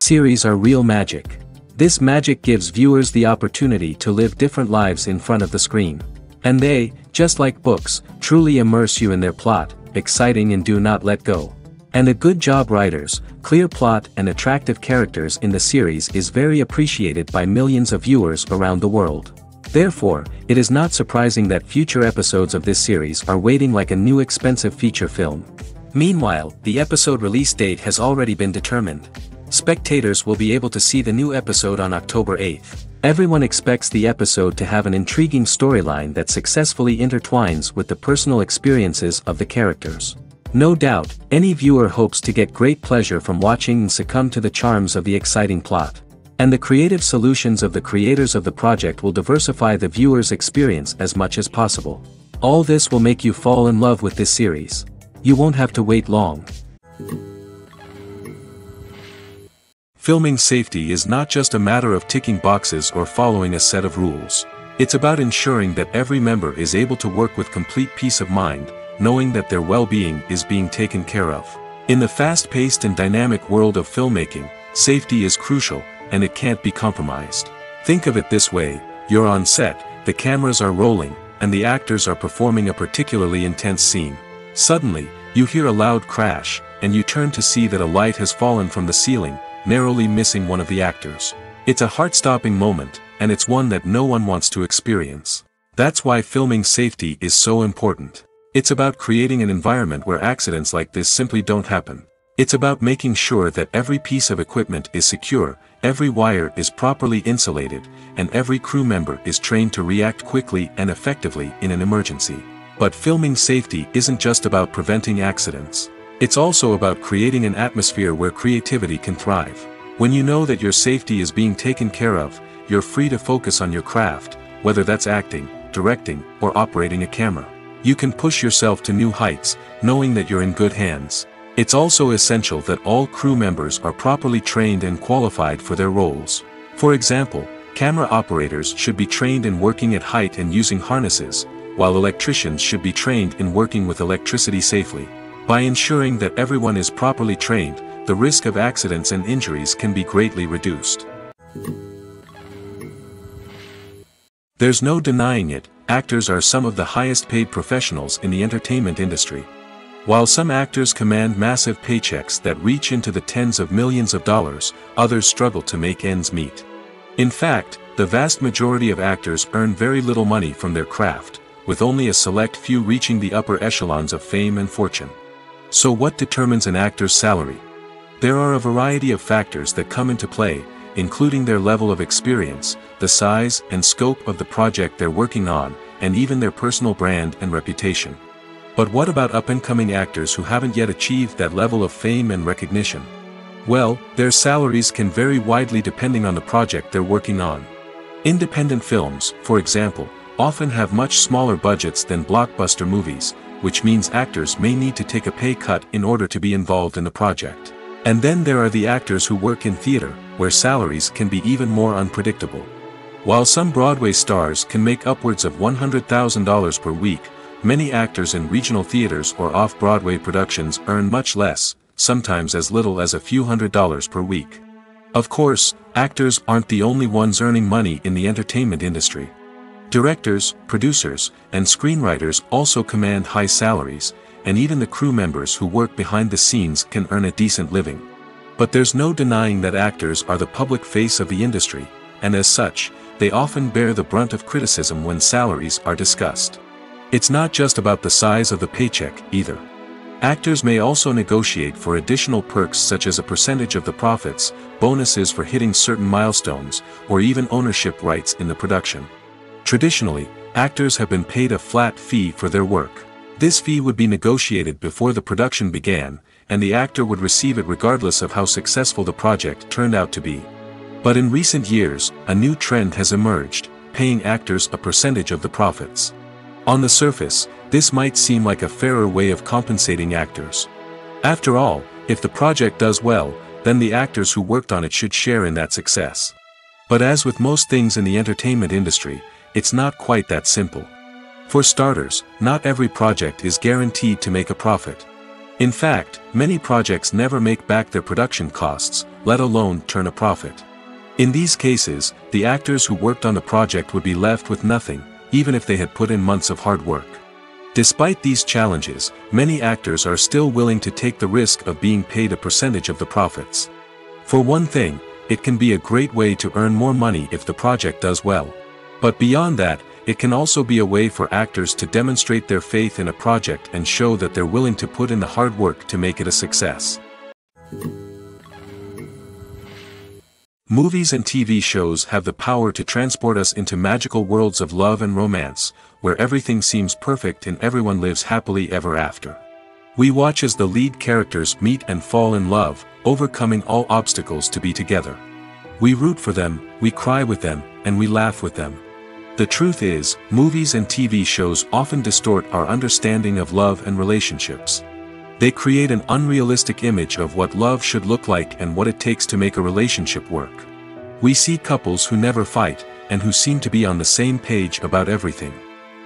Series are real magic. This magic gives viewers the opportunity to live different lives in front of the screen. And they, just like books, truly immerse you in their plot, exciting and do not let go. And a good job writers, clear plot and attractive characters in the series is very appreciated by millions of viewers around the world. Therefore, it is not surprising that future episodes of this series are waiting like a new expensive feature film. Meanwhile, the episode release date has already been determined. Spectators will be able to see the new episode on October 8th. Everyone expects the episode to have an intriguing storyline that successfully intertwines with the personal experiences of the characters. No doubt, any viewer hopes to get great pleasure from watching and succumb to the charms of the exciting plot. And the creative solutions of the creators of the project will diversify the viewer's experience as much as possible. All this will make you fall in love with this series. You won't have to wait long. Filming safety is not just a matter of ticking boxes or following a set of rules. It's about ensuring that every member is able to work with complete peace of mind, knowing that their well-being is being taken care of. In the fast-paced and dynamic world of filmmaking, safety is crucial, and it can't be compromised. Think of it this way: you're on set, the cameras are rolling, and the actors are performing a particularly intense scene. Suddenly, you hear a loud crash, and you turn to see that a light has fallen from the ceiling, narrowly missing one of the actors. It's a heart-stopping moment, and it's one that no one wants to experience. That's why filming safety is so important. It's about creating an environment where accidents like this simply don't happen. It's about making sure that every piece of equipment is secure, every wire is properly insulated, and every crew member is trained to react quickly and effectively in an emergency. But filming safety isn't just about preventing accidents. It's also about creating an atmosphere where creativity can thrive. When you know that your safety is being taken care of, you're free to focus on your craft, whether that's acting, directing, or operating a camera. You can push yourself to new heights, knowing that you're in good hands. It's also essential that all crew members are properly trained and qualified for their roles. For example, camera operators should be trained in working at height and using harnesses, while electricians should be trained in working with electricity safely. By ensuring that everyone is properly trained, the risk of accidents and injuries can be greatly reduced. There's no denying it, actors are some of the highest paid professionals in the entertainment industry. While some actors command massive paychecks that reach into the tens of millions of dollars, others struggle to make ends meet. In fact, the vast majority of actors earn very little money from their craft, with only a select few reaching the upper echelons of fame and fortune. So what determines an actor's salary? There are a variety of factors that come into play, including their level of experience, the size and scope of the project they're working on, and even their personal brand and reputation. But what about up-and-coming actors who haven't yet achieved that level of fame and recognition? Well, their salaries can vary widely depending on the project they're working on. Independent films, for example, often have much smaller budgets than blockbuster movies, which means actors may need to take a pay cut in order to be involved in the project. And then there are the actors who work in theater, where salaries can be even more unpredictable. While some Broadway stars can make upwards of $100,000 per week, many actors in regional theaters or off-Broadway productions earn much less, sometimes as little as a few $100s per week. Of course, actors aren't the only ones earning money in the entertainment industry. Directors, producers, and screenwriters also command high salaries, and even the crew members who work behind the scenes can earn a decent living. But there's no denying that actors are the public face of the industry, and as such, they often bear the brunt of criticism when salaries are discussed. It's not just about the size of the paycheck, either. Actors may also negotiate for additional perks such as a percentage of the profits, bonuses for hitting certain milestones, or even ownership rights in the production. Traditionally, actors have been paid a flat fee for their work. This fee would be negotiated before the production began, and the actor would receive it regardless of how successful the project turned out to be. But in recent years, a new trend has emerged, paying actors a percentage of the profits. On the surface, this might seem like a fairer way of compensating actors. After all, if the project does well, then the actors who worked on it should share in that success. But as with most things in the entertainment industry, it's not quite that simple. For starters, not every project is guaranteed to make a profit. In fact, many projects never make back their production costs, let alone turn a profit. In these cases, the actors who worked on the project would be left with nothing, even if they had put in months of hard work. Despite these challenges, many actors are still willing to take the risk of being paid a percentage of the profits. For one thing, it can be a great way to earn more money if the project does well. But beyond that, it can also be a way for actors to demonstrate their faith in a project and show that they're willing to put in the hard work to make it a success. Movies and TV shows have the power to transport us into magical worlds of love and romance, where everything seems perfect and everyone lives happily ever after. We watch as the lead characters meet and fall in love, overcoming all obstacles to be together. We root for them, we cry with them, and we laugh with them. The truth is, movies and TV shows often distort our understanding of love and relationships. They create an unrealistic image of what love should look like and what it takes to make a relationship work. We see couples who never fight, and who seem to be on the same page about everything.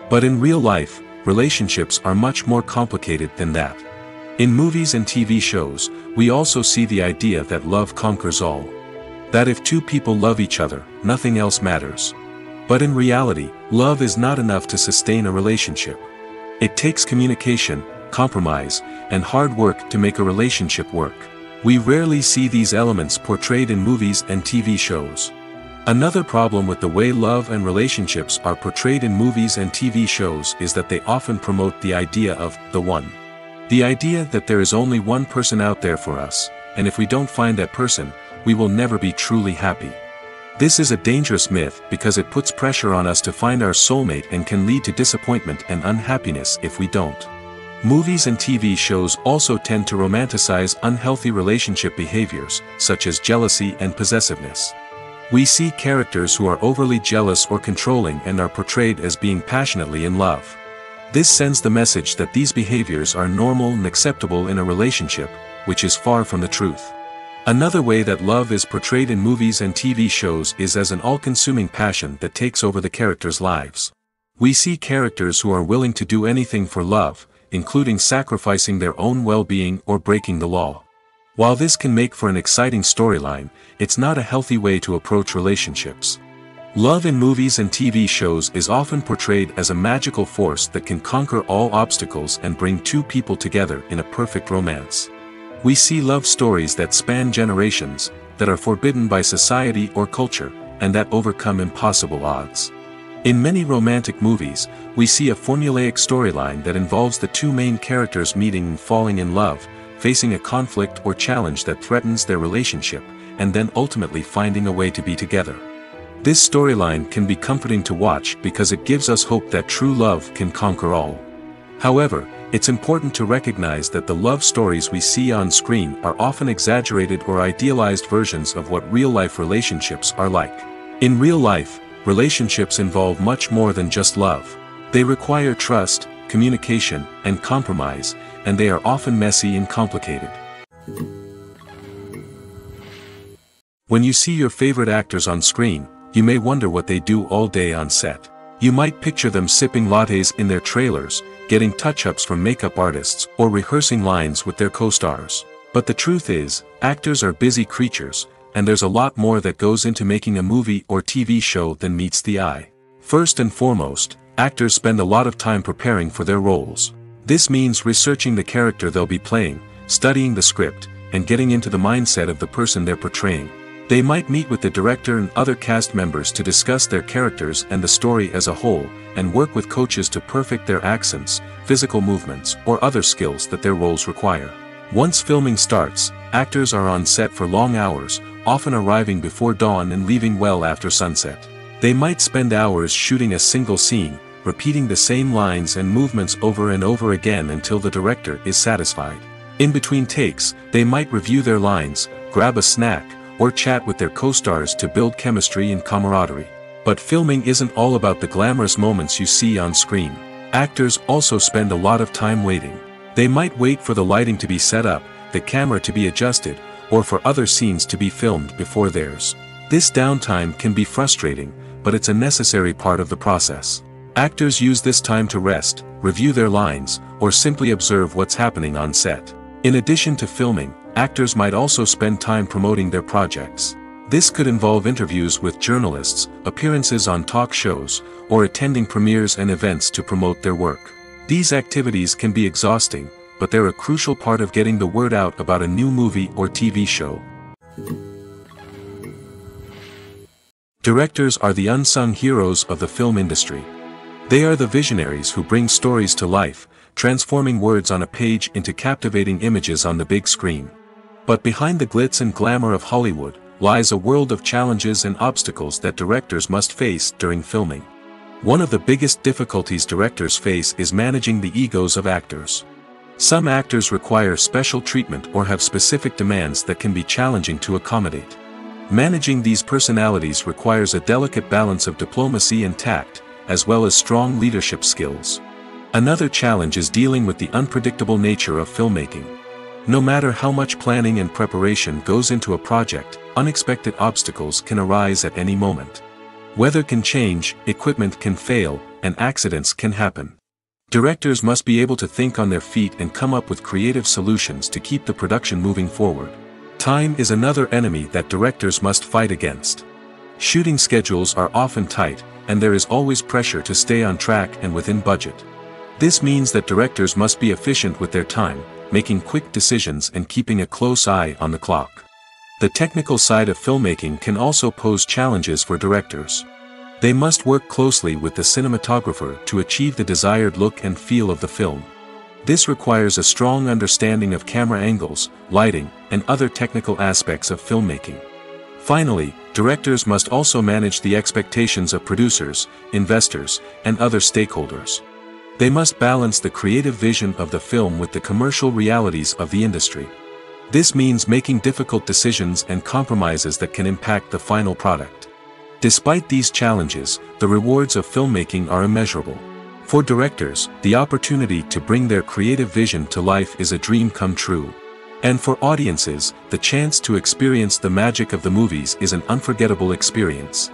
But in real life, relationships are much more complicated than that. In movies and TV shows, we also see the idea that love conquers all. That if two people love each other, nothing else matters. But in reality, love is not enough to sustain a relationship. It takes communication, compromise, and hard work to make a relationship work. We rarely see these elements portrayed in movies and TV shows. Another problem with the way love and relationships are portrayed in movies and TV shows is that they often promote the idea of the one. The idea that there is only one person out there for us, and if we don't find that person, we will never be truly happy. This is a dangerous myth because it puts pressure on us to find our soulmate and can lead to disappointment and unhappiness if we don't. Movies and TV shows also tend to romanticize unhealthy relationship behaviors, such as jealousy and possessiveness. We see characters who are overly jealous or controlling and are portrayed as being passionately in love. This sends the message that these behaviors are normal and acceptable in a relationship, which is far from the truth. Another way that love is portrayed in movies and TV shows is as an all-consuming passion that takes over the characters' lives. We see characters who are willing to do anything for love, including sacrificing their own well-being or breaking the law. While this can make for an exciting storyline, it's not a healthy way to approach relationships. Love in movies and TV shows is often portrayed as a magical force that can conquer all obstacles and bring two people together in a perfect romance. We see love stories that span generations, that are forbidden by society or culture, and that overcome impossible odds. In many romantic movies, we see a formulaic storyline that involves the two main characters meeting and falling in love, facing a conflict or challenge that threatens their relationship, and then ultimately finding a way to be together. This storyline can be comforting to watch because it gives us hope that true love can conquer all. However, it's important to recognize that the love stories we see on screen are often exaggerated or idealized versions of what real-life relationships are like. In real life, relationships involve much more than just love. They require trust, communication, and compromise, and they are often messy and complicated. When you see your favorite actors on screen, you may wonder what they do all day on set. You might picture them sipping lattes in their trailers, getting touch-ups from makeup artists, or rehearsing lines with their co-stars. But the truth is, actors are busy creatures, and there's a lot more that goes into making a movie or TV show than meets the eye. First and foremost, actors spend a lot of time preparing for their roles. This means researching the character they'll be playing, studying the script, and getting into the mindset of the person they're portraying. They might meet with the director and other cast members to discuss their characters and the story as a whole, and work with coaches to perfect their accents, physical movements, or other skills that their roles require. Once filming starts, actors are on set for long hours, often arriving before dawn and leaving well after sunset. They might spend hours shooting a single scene, repeating the same lines and movements over and over again until the director is satisfied. In between takes, they might review their lines, grab a snack, or chat with their co-stars to build chemistry and camaraderie. But filming isn't all about the glamorous moments you see on screen. Actors also spend a lot of time waiting. They might wait for the lighting to be set up, the camera to be adjusted, or for other scenes to be filmed before theirs. This downtime can be frustrating, but it's a necessary part of the process. Actors use this time to rest, review their lines, or simply observe what's happening on set. In addition to filming, actors might also spend time promoting their projects. This could involve interviews with journalists, appearances on talk shows, or attending premieres and events to promote their work. These activities can be exhausting, but they're a crucial part of getting the word out about a new movie or TV show. Directors are the unsung heroes of the film industry. They are the visionaries who bring stories to life, transforming words on a page into captivating images on the big screen. But behind the glitz and glamour of Hollywood, lies a world of challenges and obstacles that directors must face during filming. One of the biggest difficulties directors face is managing the egos of actors. Some actors require special treatment or have specific demands that can be challenging to accommodate. Managing these personalities requires a delicate balance of diplomacy and tact, as well as strong leadership skills. Another challenge is dealing with the unpredictable nature of filmmaking. No matter how much planning and preparation goes into a project, unexpected obstacles can arise at any moment. Weather can change, equipment can fail, and accidents can happen. Directors must be able to think on their feet and come up with creative solutions to keep the production moving forward. Time is another enemy that directors must fight against. Shooting schedules are often tight, and there is always pressure to stay on track and within budget. This means that directors must be efficient with their time, making quick decisions and keeping a close eye on the clock. The technical side of filmmaking can also pose challenges for directors. They must work closely with the cinematographer to achieve the desired look and feel of the film. This requires a strong understanding of camera angles, lighting, and other technical aspects of filmmaking. Finally, directors must also manage the expectations of producers, investors, and other stakeholders. They must balance the creative vision of the film with the commercial realities of the industry. This means making difficult decisions and compromises that can impact the final product. Despite these challenges, the rewards of filmmaking are immeasurable. For directors, the opportunity to bring their creative vision to life is a dream come true. And for audiences, the chance to experience the magic of the movies is an unforgettable experience.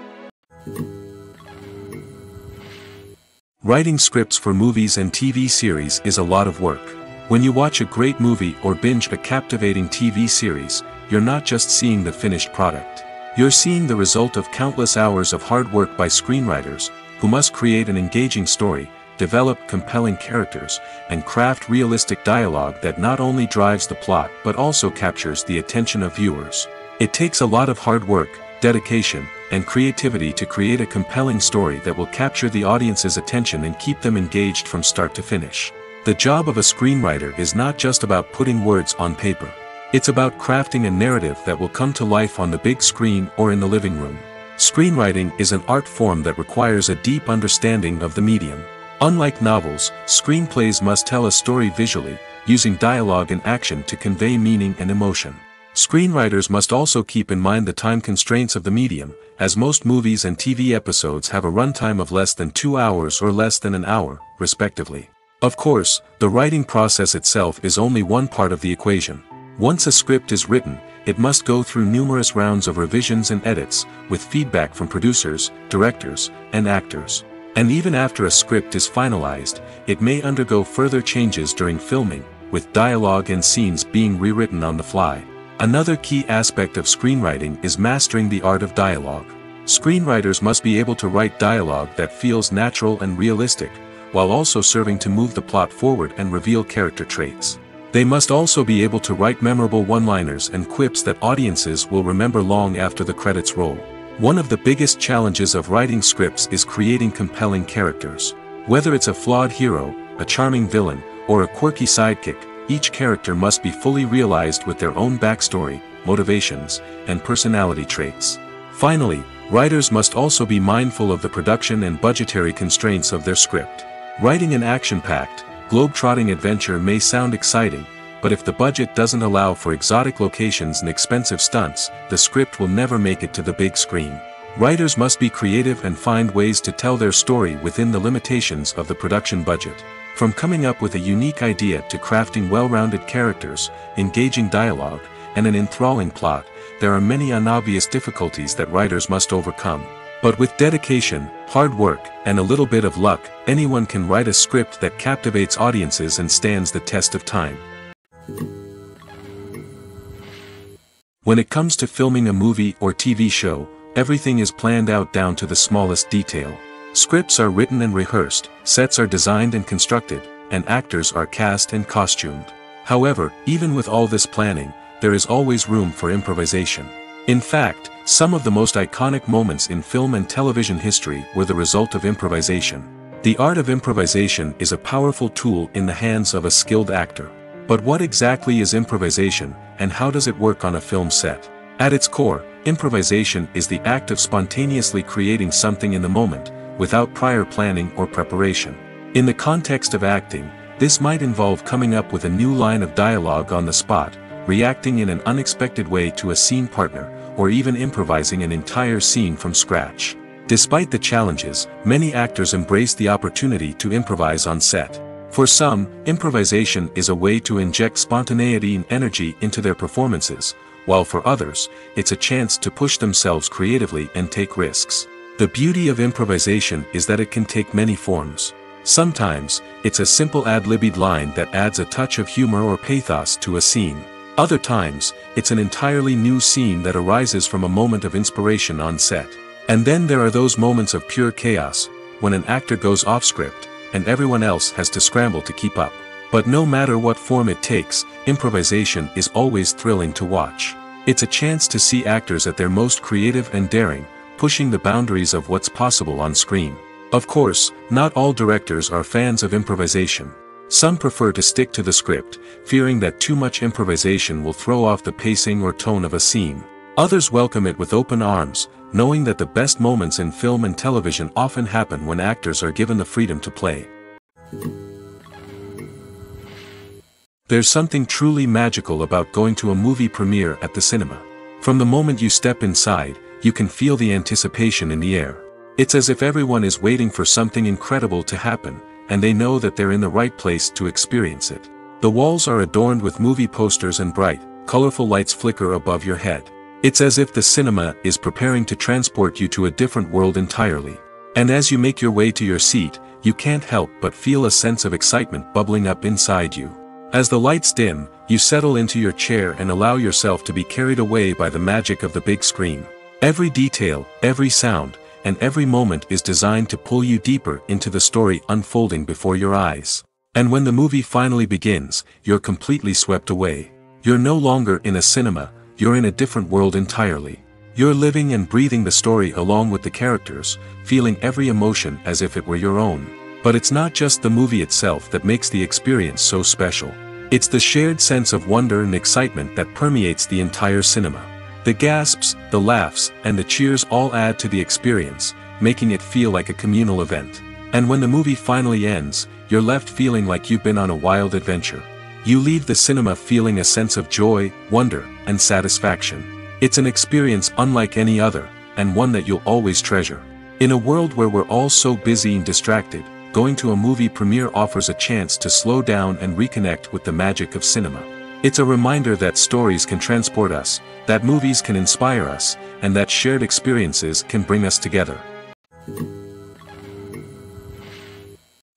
Writing scripts for movies and TV series is a lot of work. When you watch a great movie or binge a captivating TV series, you're not just seeing the finished product. You're seeing the result of countless hours of hard work by screenwriters, who must create an engaging story, develop compelling characters, and craft realistic dialogue that not only drives the plot but also captures the attention of viewers. It takes a lot of hard work, dedication, and creativity to create a compelling story that will capture the audience's attention and keep them engaged from start to finish. The job of a screenwriter is not just about putting words on paper. It's about crafting a narrative that will come to life on the big screen or in the living room. Screenwriting is an art form that requires a deep understanding of the medium. Unlike novels, screenplays must tell a story visually, using dialogue and action to convey meaning and emotion. Screenwriters must also keep in mind the time constraints of the medium, as most movies and TV episodes have a runtime of less than 2 hours or less than an hour, respectively. Of course, the writing process itself is only one part of the equation. Once a script is written, it must go through numerous rounds of revisions and edits, with feedback from producers, directors, and actors. And even after a script is finalized, it may undergo further changes during filming, with dialogue and scenes being rewritten on the fly. Another key aspect of screenwriting is mastering the art of dialogue. Screenwriters must be able to write dialogue that feels natural and realistic, while also serving to move the plot forward and reveal character traits. They must also be able to write memorable one-liners and quips that audiences will remember long after the credits roll. One of the biggest challenges of writing scripts is creating compelling characters. Whether it's a flawed hero, a charming villain, or a quirky sidekick, each character must be fully realized with their own backstory, motivations, and personality traits. Finally, writers must also be mindful of the production and budgetary constraints of their script. Writing an action-packed, globe-trotting adventure may sound exciting, but if the budget doesn't allow for exotic locations and expensive stunts, the script will never make it to the big screen. Writers must be creative and find ways to tell their story within the limitations of the production budget. From coming up with a unique idea to crafting well-rounded characters, engaging dialogue, and an enthralling plot, there are many unobvious difficulties that writers must overcome. But with dedication, hard work, and a little bit of luck, anyone can write a script that captivates audiences and stands the test of time. When it comes to filming a movie or TV show, everything is planned out down to the smallest detail. Scripts are written and rehearsed, sets are designed and constructed, and actors are cast and costumed. However, even with all this planning, there is always room for improvisation. In fact, some of the most iconic moments in film and television history were the result of improvisation. The art of improvisation is a powerful tool in the hands of a skilled actor. But what exactly is improvisation, and how does it work on a film set? At its core, improvisation is the act of spontaneously creating something in the moment, without prior planning or preparation. In the context of acting, this might involve coming up with a new line of dialogue on the spot, reacting in an unexpected way to a scene partner, or even improvising an entire scene from scratch. Despite the challenges, many actors embrace the opportunity to improvise on set. For some, improvisation is a way to inject spontaneity and energy into their performances, while for others, it's a chance to push themselves creatively and take risks. The beauty of improvisation is that it can take many forms. Sometimes, it's a simple ad-libbed line that adds a touch of humor or pathos to a scene. Other times, it's an entirely new scene that arises from a moment of inspiration on set. And then there are those moments of pure chaos, when an actor goes off script, and everyone else has to scramble to keep up. But no matter what form it takes, improvisation is always thrilling to watch. It's a chance to see actors at their most creative and daring, pushing the boundaries of what's possible on screen. Of course, not all directors are fans of improvisation. Some prefer to stick to the script, fearing that too much improvisation will throw off the pacing or tone of a scene. Others welcome it with open arms, knowing that the best moments in film and television often happen when actors are given the freedom to play. There's something truly magical about going to a movie premiere at the cinema. From the moment you step inside, you can feel the anticipation in the air. It's as if everyone is waiting for something incredible to happen, and they know that they're in the right place to experience it. The walls are adorned with movie posters and bright, colorful lights flicker above your head. It's as if the cinema is preparing to transport you to a different world entirely. And as you make your way to your seat, you can't help but feel a sense of excitement bubbling up inside you. As the lights dim, you settle into your chair and allow yourself to be carried away by the magic of the big screen. Every detail, every sound, and every moment is designed to pull you deeper into the story unfolding before your eyes. And when the movie finally begins, you're completely swept away. You're no longer in a cinema, you're in a different world entirely. You're living and breathing the story along with the characters, feeling every emotion as if it were your own. But it's not just the movie itself that makes the experience so special. It's the shared sense of wonder and excitement that permeates the entire cinema. The gasps, the laughs, and the cheers all add to the experience, making it feel like a communal event. And when the movie finally ends, you're left feeling like you've been on a wild adventure. You leave the cinema feeling a sense of joy, wonder, and satisfaction. It's an experience unlike any other, and one that you'll always treasure. In a world where we're all so busy and distracted, going to a movie premiere offers a chance to slow down and reconnect with the magic of cinema. It's a reminder that stories can transport us, that movies can inspire us, and that shared experiences can bring us together.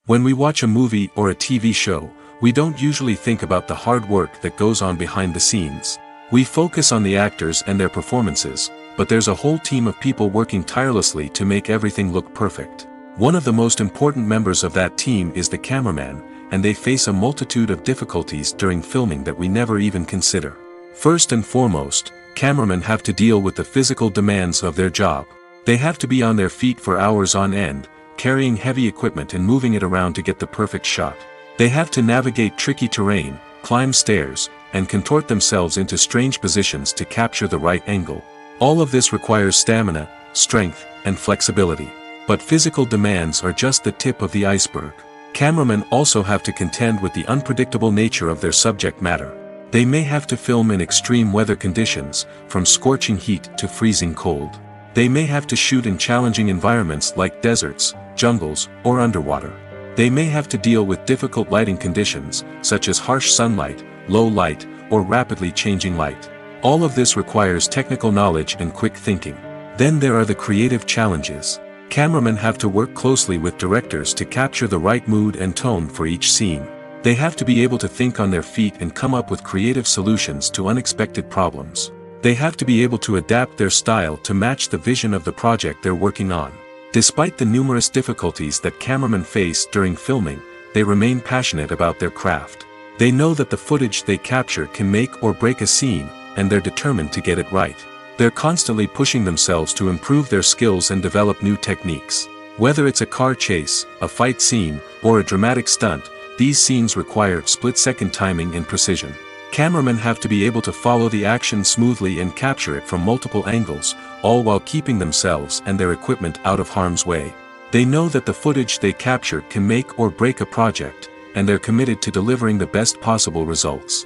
When we watch a movie or a TV show, we don't usually think about the hard work that goes on behind the scenes. We focus on the actors and their performances, but there's a whole team of people working tirelessly to make everything look perfect. One of the most important members of that team is the cameraman, and they face a multitude of difficulties during filming that we never even consider. First and foremost, cameramen have to deal with the physical demands of their job. They have to be on their feet for hours on end, carrying heavy equipment and moving it around to get the perfect shot. They have to navigate tricky terrain, climb stairs, and contort themselves into strange positions to capture the right angle. All of this requires stamina, strength, and flexibility. But physical demands are just the tip of the iceberg. Cameramen also have to contend with the unpredictable nature of their subject matter. They may have to film in extreme weather conditions, from scorching heat to freezing cold. They may have to shoot in challenging environments like deserts, jungles, or underwater. They may have to deal with difficult lighting conditions, such as harsh sunlight, low light, or rapidly changing light. All of this requires technical knowledge and quick thinking. Then there are the creative challenges. Cameramen have to work closely with directors to capture the right mood and tone for each scene. They have to be able to think on their feet and come up with creative solutions to unexpected problems. They have to be able to adapt their style to match the vision of the project they're working on. Despite the numerous difficulties that cameramen face during filming, they remain passionate about their craft. They know that the footage they capture can make or break a scene, and they're determined to get it right. They're constantly pushing themselves to improve their skills and develop new techniques. Whether it's a car chase, a fight scene, or a dramatic stunt, these scenes require split-second timing and precision. Cameramen have to be able to follow the action smoothly and capture it from multiple angles, all while keeping themselves and their equipment out of harm's way. They know that the footage they capture can make or break a project, and they're committed to delivering the best possible results.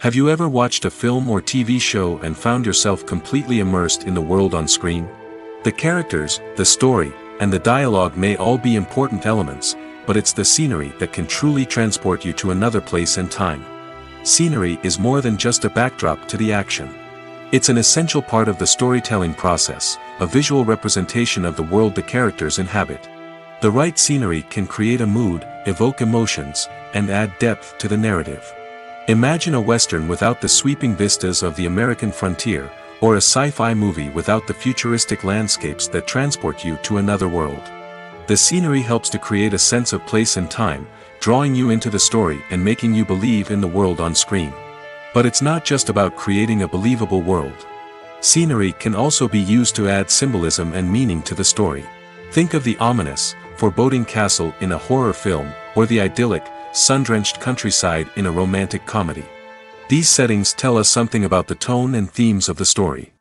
Have you ever watched a film or TV show and found yourself completely immersed in the world on screen? The characters, the story, and the dialogue may all be important elements, but it's the scenery that can truly transport you to another place and time. Scenery is more than just a backdrop to the action. It's an essential part of the storytelling process, a visual representation of the world the characters inhabit. The right scenery can create a mood, evoke emotions, and add depth to the narrative. Imagine a Western without the sweeping vistas of the American frontier, or a sci-fi movie without the futuristic landscapes that transport you to another world. The scenery helps to create a sense of place and time, drawing you into the story and making you believe in the world on screen. But it's not just about creating a believable world. Scenery can also be used to add symbolism and meaning to the story. Think of the ominous, foreboding castle in a horror film, or the idyllic, sun-drenched countryside in a romantic comedy. These settings tell us something about the tone and themes of the story.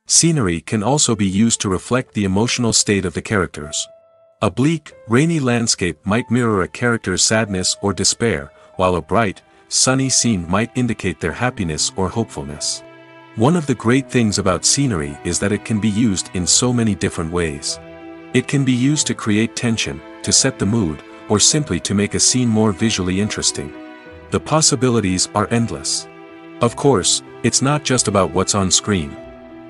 Scenery can also be used to reflect the emotional state of the characters. A bleak, rainy landscape might mirror a character's sadness or despair, while a bright, sunny scene might indicate their happiness or hopefulness. One of the great things about scenery is that it can be used in so many different ways. It can be used to create tension, to set the mood, or simply to make a scene more visually interesting. The possibilities are endless. Of course, it's not just about what's on screen.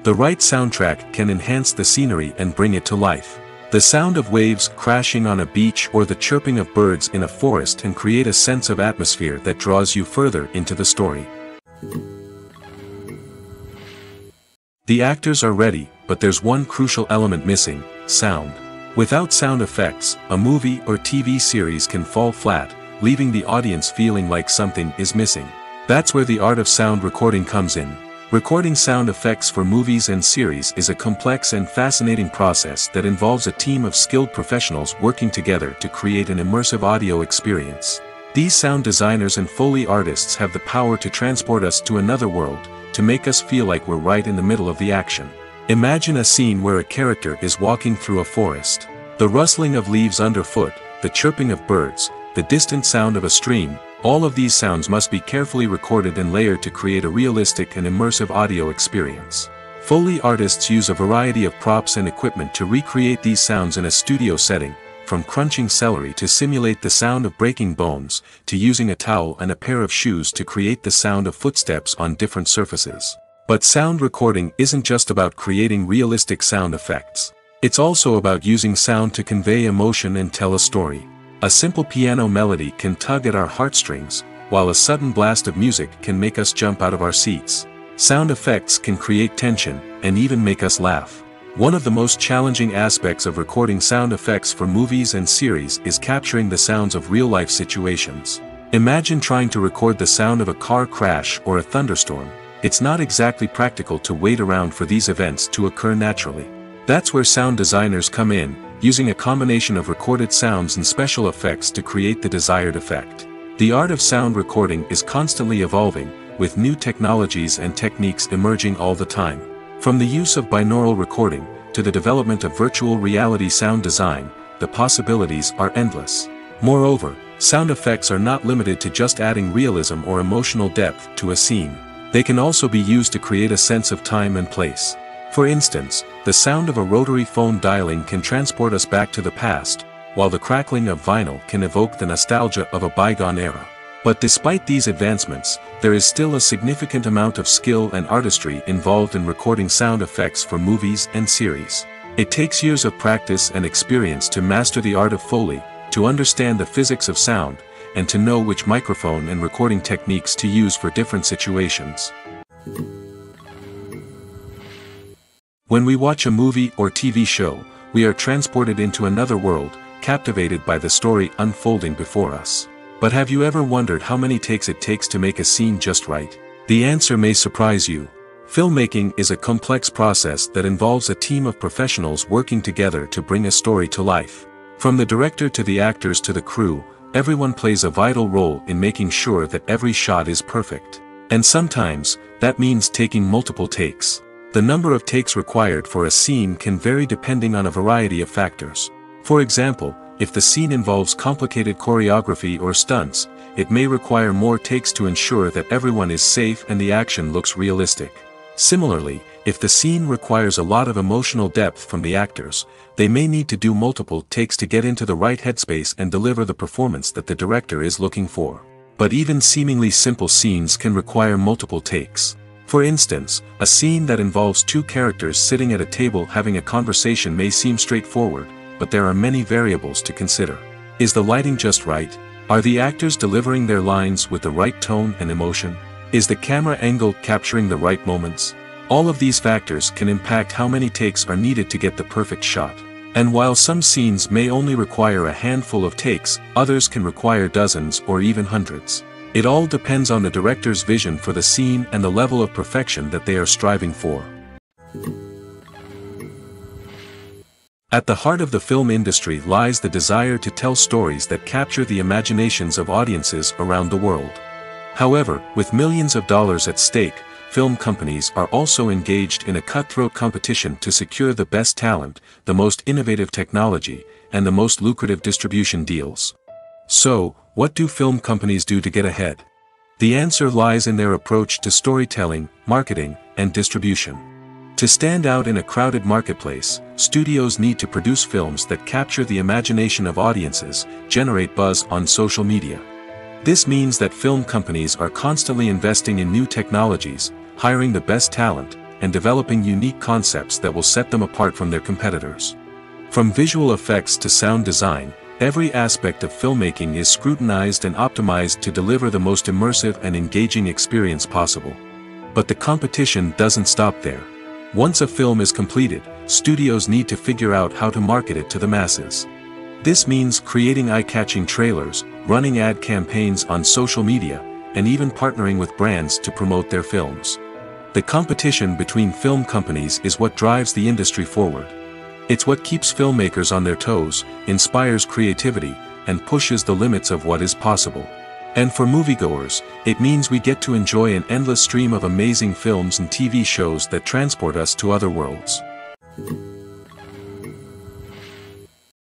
The right soundtrack can enhance the scenery and bring it to life. The sound of waves crashing on a beach or the chirping of birds in a forest can create a sense of atmosphere that draws you further into the story. The actors are ready, but there's one crucial element missing: sound. Without sound effects, a movie or TV series can fall flat, leaving the audience feeling like something is missing. That's where the art of sound recording comes in. Recording sound effects for movies and series is a complex and fascinating process that involves a team of skilled professionals working together to create an immersive audio experience. These sound designers and Foley artists have the power to transport us to another world, to make us feel like we're right in the middle of the action. Imagine a scene where a character is walking through a forest. The rustling of leaves underfoot, the chirping of birds, the distant sound of a stream, all of these sounds must be carefully recorded and layered to create a realistic and immersive audio experience. Foley artists use a variety of props and equipment to recreate these sounds in a studio setting, from crunching celery to simulate the sound of breaking bones, to using a towel and a pair of shoes to create the sound of footsteps on different surfaces. But sound recording isn't just about creating realistic sound effects. It's also about using sound to convey emotion and tell a story. A simple piano melody can tug at our heartstrings, while a sudden blast of music can make us jump out of our seats. Sound effects can create tension, and even make us laugh. One of the most challenging aspects of recording sound effects for movies and series is capturing the sounds of real-life situations. Imagine trying to record the sound of a car crash or a thunderstorm. It's not exactly practical to wait around for these events to occur naturally. That's where sound designers come in, using a combination of recorded sounds and special effects to create the desired effect. The art of sound recording is constantly evolving, with new technologies and techniques emerging all the time. From the use of binaural recording, to the development of virtual reality sound design, the possibilities are endless. Moreover, sound effects are not limited to just adding realism or emotional depth to a scene. They can also be used to create a sense of time and place. For instance, the sound of a rotary phone dialing can transport us back to the past, while the crackling of vinyl can evoke the nostalgia of a bygone era. But despite these advancements, there is still a significant amount of skill and artistry involved in recording sound effects for movies and series. It takes years of practice and experience to master the art of Foley, to understand the physics of sound, and to know which microphone and recording techniques to use for different situations. When we watch a movie or TV show, we are transported into another world, captivated by the story unfolding before us. But have you ever wondered how many takes it takes to make a scene just right? The answer may surprise you. Filmmaking is a complex process that involves a team of professionals working together to bring a story to life. From the director to the actors to the crew, everyone plays a vital role in making sure that every shot is perfect. And sometimes, that means taking multiple takes. The number of takes required for a scene can vary depending on a variety of factors. For example, if the scene involves complicated choreography or stunts, it may require more takes to ensure that everyone is safe and the action looks realistic. Similarly, if the scene requires a lot of emotional depth from the actors, they may need to do multiple takes to get into the right headspace and deliver the performance that the director is looking for. But even seemingly simple scenes can require multiple takes. For instance, a scene that involves two characters sitting at a table having a conversation may seem straightforward, but there are many variables to consider. Is the lighting just right? Are the actors delivering their lines with the right tone and emotion? Is the camera angle capturing the right moments? All of these factors can impact how many takes are needed to get the perfect shot. And while some scenes may only require a handful of takes, others can require dozens or even hundreds. It all depends on the director's vision for the scene and the level of perfection that they are striving for. At the heart of the film industry lies the desire to tell stories that capture the imaginations of audiences around the world. However, with millions of dollars at stake, film companies are also engaged in a cutthroat competition to secure the best talent, the most innovative technology, and the most lucrative distribution deals. So, what do film companies do to get ahead? The answer lies in their approach to storytelling, marketing, and distribution. To stand out in a crowded marketplace, studios need to produce films that capture the imagination of audiences, generate buzz on social media. This means that film companies are constantly investing in new technologies, hiring the best talent, and developing unique concepts that will set them apart from their competitors. From visual effects to sound design, every aspect of filmmaking is scrutinized and optimized to deliver the most immersive and engaging experience possible. But the competition doesn't stop there. Once a film is completed, studios need to figure out how to market it to the masses. This means creating eye-catching trailers, running ad campaigns on social media, and even partnering with brands to promote their films. The competition between film companies is what drives the industry forward. It's what keeps filmmakers on their toes, inspires creativity, and pushes the limits of what is possible. And for moviegoers, it means we get to enjoy an endless stream of amazing films and TV shows that transport us to other worlds.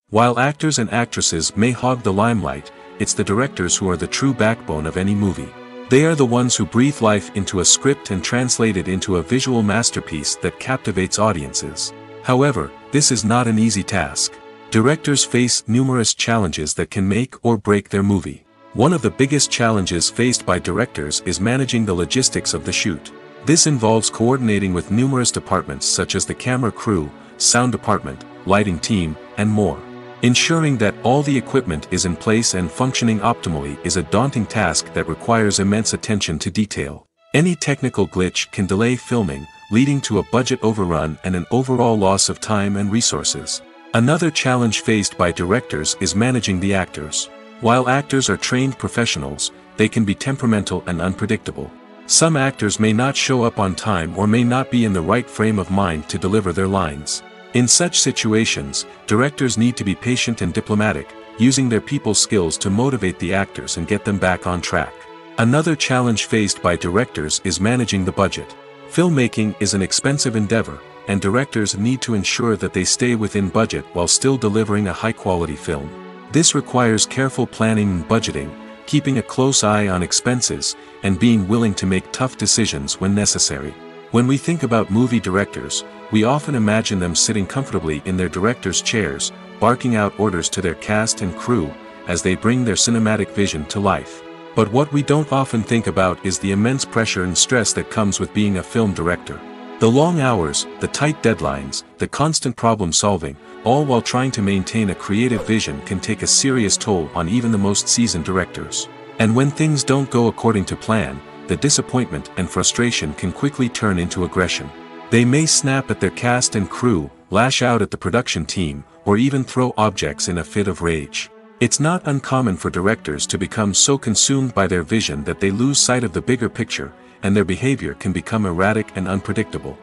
While actors and actresses may hog the limelight, it's the directors who are the true backbone of any movie. They are the ones who breathe life into a script and translate it into a visual masterpiece that captivates audiences. However, this is not an easy task. Directors face numerous challenges that can make or break their movie. One of the biggest challenges faced by directors is managing the logistics of the shoot. This involves coordinating with numerous departments such as the camera crew, sound department, lighting team, and more. Ensuring that all the equipment is in place and functioning optimally is a daunting task that requires immense attention to detail. Any technical glitch can delay filming, leading to a budget overrun and an overall loss of time and resources. Another challenge faced by directors is managing the actors. While actors are trained professionals, they can be temperamental and unpredictable. Some actors may not show up on time or may not be in the right frame of mind to deliver their lines. In such situations, directors need to be patient and diplomatic, using their people skills to motivate the actors and get them back on track. Another challenge faced by directors is managing the budget. Filmmaking is an expensive endeavor, and directors need to ensure that they stay within budget while still delivering a high-quality film. This requires careful planning and budgeting, keeping a close eye on expenses, and being willing to make tough decisions when necessary. When we think about movie directors, we often imagine them sitting comfortably in their director's chairs, barking out orders to their cast and crew, as they bring their cinematic vision to life. But what we don't often think about is the immense pressure and stress that comes with being a film director. The long hours, the tight deadlines, the constant problem solving, all while trying to maintain a creative vision can take a serious toll on even the most seasoned directors. And when things don't go according to plan, the disappointment and frustration can quickly turn into aggression. They may snap at their cast and crew, lash out at the production team, or even throw objects in a fit of rage. It's not uncommon for directors to become so consumed by their vision that they lose sight of the bigger picture, and their behavior can become erratic and unpredictable.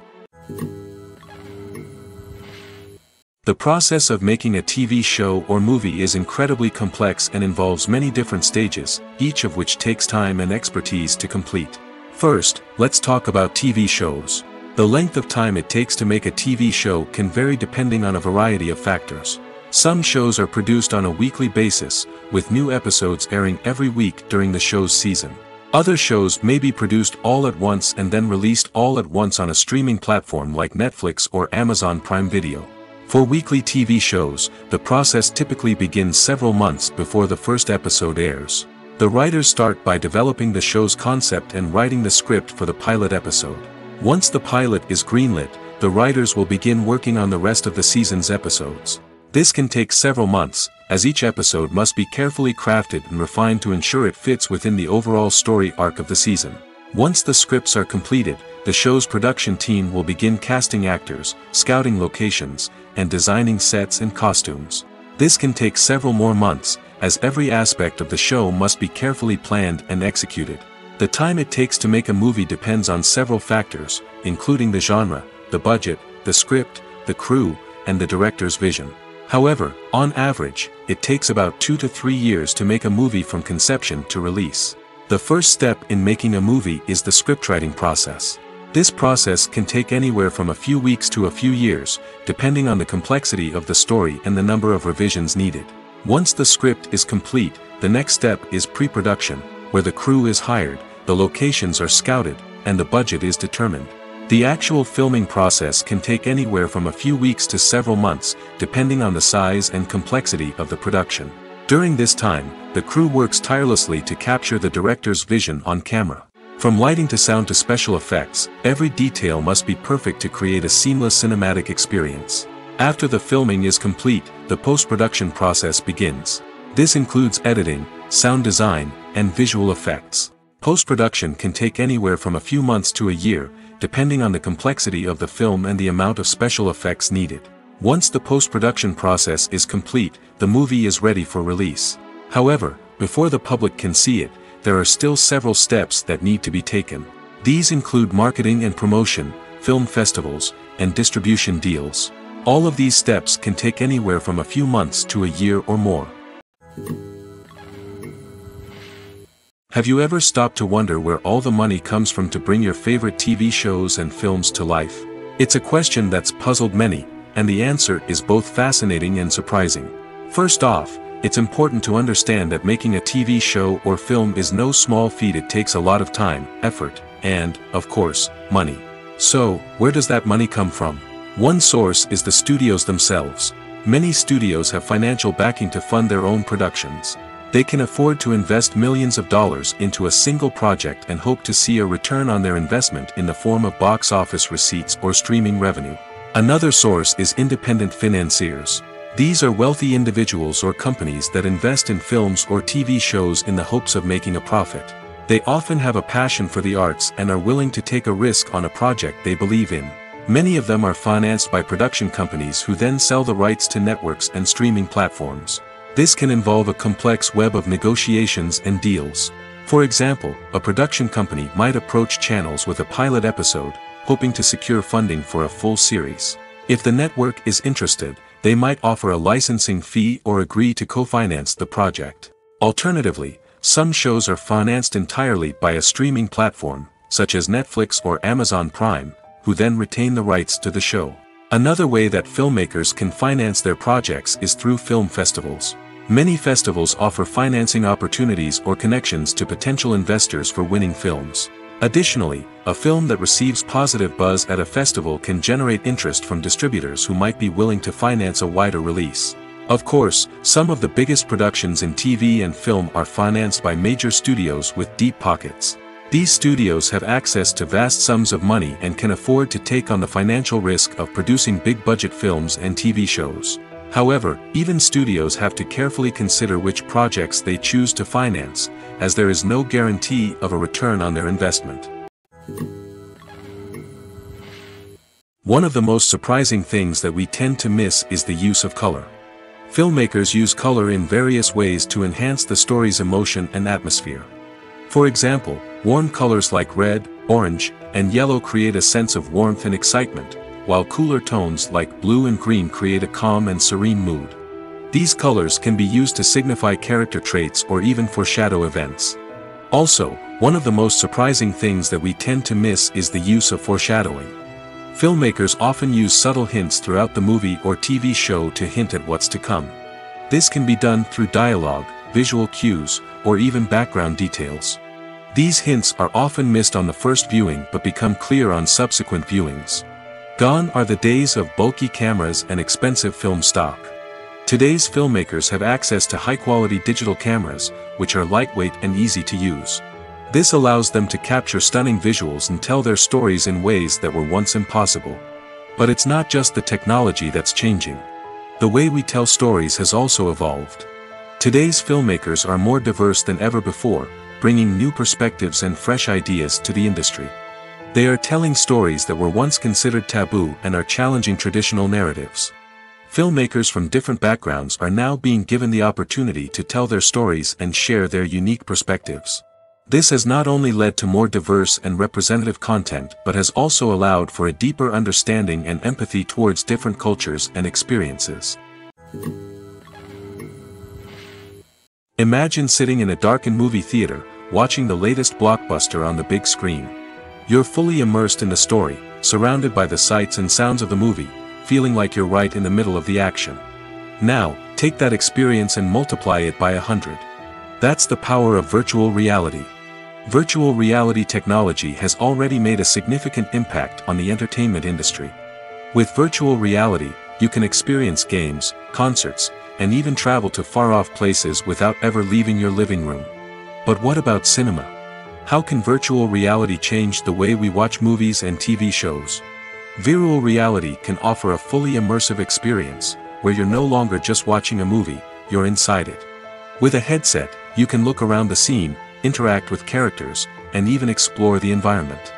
The process of making a TV show or movie is incredibly complex and involves many different stages, each of which takes time and expertise to complete. First, let's talk about TV shows. The length of time it takes to make a TV show can vary depending on a variety of factors. Some shows are produced on a weekly basis, with new episodes airing every week during the show's season. Other shows may be produced all at once and then released all at once on a streaming platform like Netflix or Amazon Prime Video. For weekly TV shows, the process typically begins several months before the first episode airs. The writers start by developing the show's concept and writing the script for the pilot episode. Once the pilot is greenlit, the writers will begin working on the rest of the season's episodes. This can take several months, as each episode must be carefully crafted and refined to ensure it fits within the overall story arc of the season. Once the scripts are completed, the show's production team will begin casting actors, scouting locations, and designing sets and costumes. This can take several more months, as every aspect of the show must be carefully planned and executed. The time it takes to make a movie depends on several factors, including the genre, the budget, the script, the crew, and the director's vision. However, on average, it takes about 2 to 3 years to make a movie from conception to release. The first step in making a movie is the scriptwriting process. This process can take anywhere from a few weeks to a few years, depending on the complexity of the story and the number of revisions needed. Once the script is complete, the next step is pre-production, where the crew is hired, the locations are scouted, and the budget is determined. The actual filming process can take anywhere from a few weeks to several months, depending on the size and complexity of the production. During this time, the crew works tirelessly to capture the director's vision on camera. From lighting to sound to special effects, every detail must be perfect to create a seamless cinematic experience. After the filming is complete, the post-production process begins. This includes editing, sound design, and visual effects. Post-production can take anywhere from a few months to a year, depending on the complexity of the film and the amount of special effects needed. Once the post-production process is complete, the movie is ready for release. However, before the public can see it, there are still several steps that need to be taken. These include marketing and promotion, film festivals, and distribution deals. All of these steps can take anywhere from a few months to a year or more. Have you ever stopped to wonder where all the money comes from to bring your favorite TV shows and films to life? It's a question that's puzzled many, and the answer is both fascinating and surprising. First off, it's important to understand that making a TV show or film is no small feat. It takes a lot of time, effort, and, of course, money. So, where does that money come from? One source is the studios themselves. Many studios have financial backing to fund their own productions. They can afford to invest millions of dollars into a single project and hope to see a return on their investment in the form of box office receipts or streaming revenue. Another source is independent financiers. These are wealthy individuals or companies that invest in films or TV shows in the hopes of making a profit. They often have a passion for the arts and are willing to take a risk on a project they believe in. Many of them are financed by production companies who then sell the rights to networks and streaming platforms. This can involve a complex web of negotiations and deals. For example, a production company might approach channels with a pilot episode, hoping to secure funding for a full series. If the network is interested, they might offer a licensing fee or agree to co-finance the project. Alternatively, some shows are financed entirely by a streaming platform, such as Netflix or Amazon Prime, who then retain the rights to the show. Another way that filmmakers can finance their projects is through film festivals. Many festivals offer financing opportunities or connections to potential investors for winning films. Additionally, a film that receives positive buzz at a festival can generate interest from distributors who might be willing to finance a wider release. Of course, some of the biggest productions in TV and film are financed by major studios with deep pockets. These studios have access to vast sums of money and can afford to take on the financial risk of producing big-budget films and TV shows. However, even studios have to carefully consider which projects they choose to finance, as there is no guarantee of a return on their investment. One of the most surprising things that we tend to miss is the use of color. Filmmakers use color in various ways to enhance the story's emotion and atmosphere. For example, warm colors like red, orange, and yellow create a sense of warmth and excitement, while cooler tones like blue and green create a calm and serene mood. These colors can be used to signify character traits or even foreshadow events. Also, one of the most surprising things that we tend to miss is the use of foreshadowing. Filmmakers often use subtle hints throughout the movie or TV show to hint at what's to come. This can be done through dialogue, visual cues, or even background details. These hints are often missed on the first viewing but become clear on subsequent viewings. Gone are the days of bulky cameras and expensive film stock. Today's filmmakers have access to high-quality digital cameras, which are lightweight and easy to use. This allows them to capture stunning visuals and tell their stories in ways that were once impossible. But it's not just the technology that's changing. The way we tell stories has also evolved. Today's filmmakers are more diverse than ever before, bringing new perspectives and fresh ideas to the industry. They are telling stories that were once considered taboo and are challenging traditional narratives. Filmmakers from different backgrounds are now being given the opportunity to tell their stories and share their unique perspectives. This has not only led to more diverse and representative content but has also allowed for a deeper understanding and empathy towards different cultures and experiences. Imagine sitting in a darkened movie theater, watching the latest blockbuster on the big screen. You're fully immersed in the story, surrounded by the sights and sounds of the movie, feeling like you're right in the middle of the action. Now, take that experience and multiply it by 100. That's the power of virtual reality. Virtual reality technology has already made a significant impact on the entertainment industry. With virtual reality, you can experience games, concerts, and even travel to far-off places without ever leaving your living room. But what about cinema? How can virtual reality change the way we watch movies and TV shows? Virtual reality can offer a fully immersive experience, where you're no longer just watching a movie, you're inside it. With a headset, you can look around the scene, interact with characters, and even explore the environment.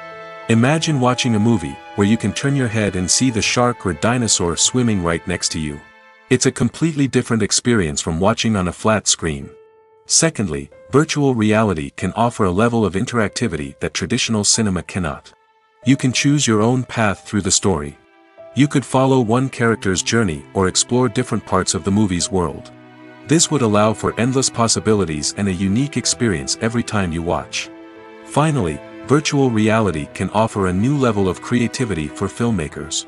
Imagine watching a movie where you can turn your head and see the shark or dinosaur swimming right next to you. It's a completely different experience from watching on a flat screen. Secondly, virtual reality can offer a level of interactivity that traditional cinema cannot. You can choose your own path through the story. You could follow one character's journey or explore different parts of the movie's world. This would allow for endless possibilities and a unique experience every time you watch. Finally, virtual reality can offer a new level of creativity for filmmakers.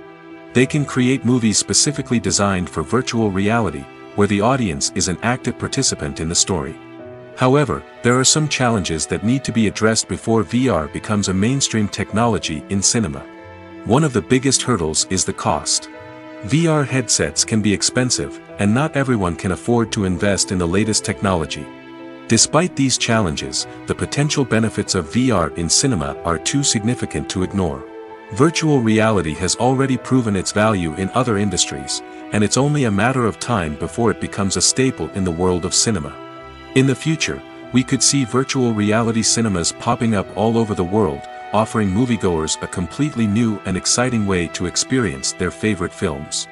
They can create movies specifically designed for virtual reality, where the audience is an active participant in the story. However, there are some challenges that need to be addressed before VR becomes a mainstream technology in cinema. One of the biggest hurdles is the cost. VR headsets can be expensive, and not everyone can afford to invest in the latest technology. Despite these challenges, the potential benefits of VR in cinema are too significant to ignore. Virtual reality has already proven its value in other industries, and it's only a matter of time before it becomes a staple in the world of cinema. In the future, we could see virtual reality cinemas popping up all over the world, offering moviegoers a completely new and exciting way to experience their favorite films.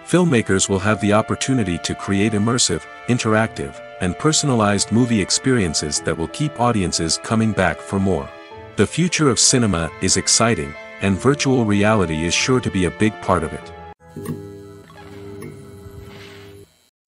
Filmmakers will have the opportunity to create immersive, interactive, and personalized movie experiences that will keep audiences coming back for more. The future of cinema is exciting, and virtual reality is sure to be a big part of it.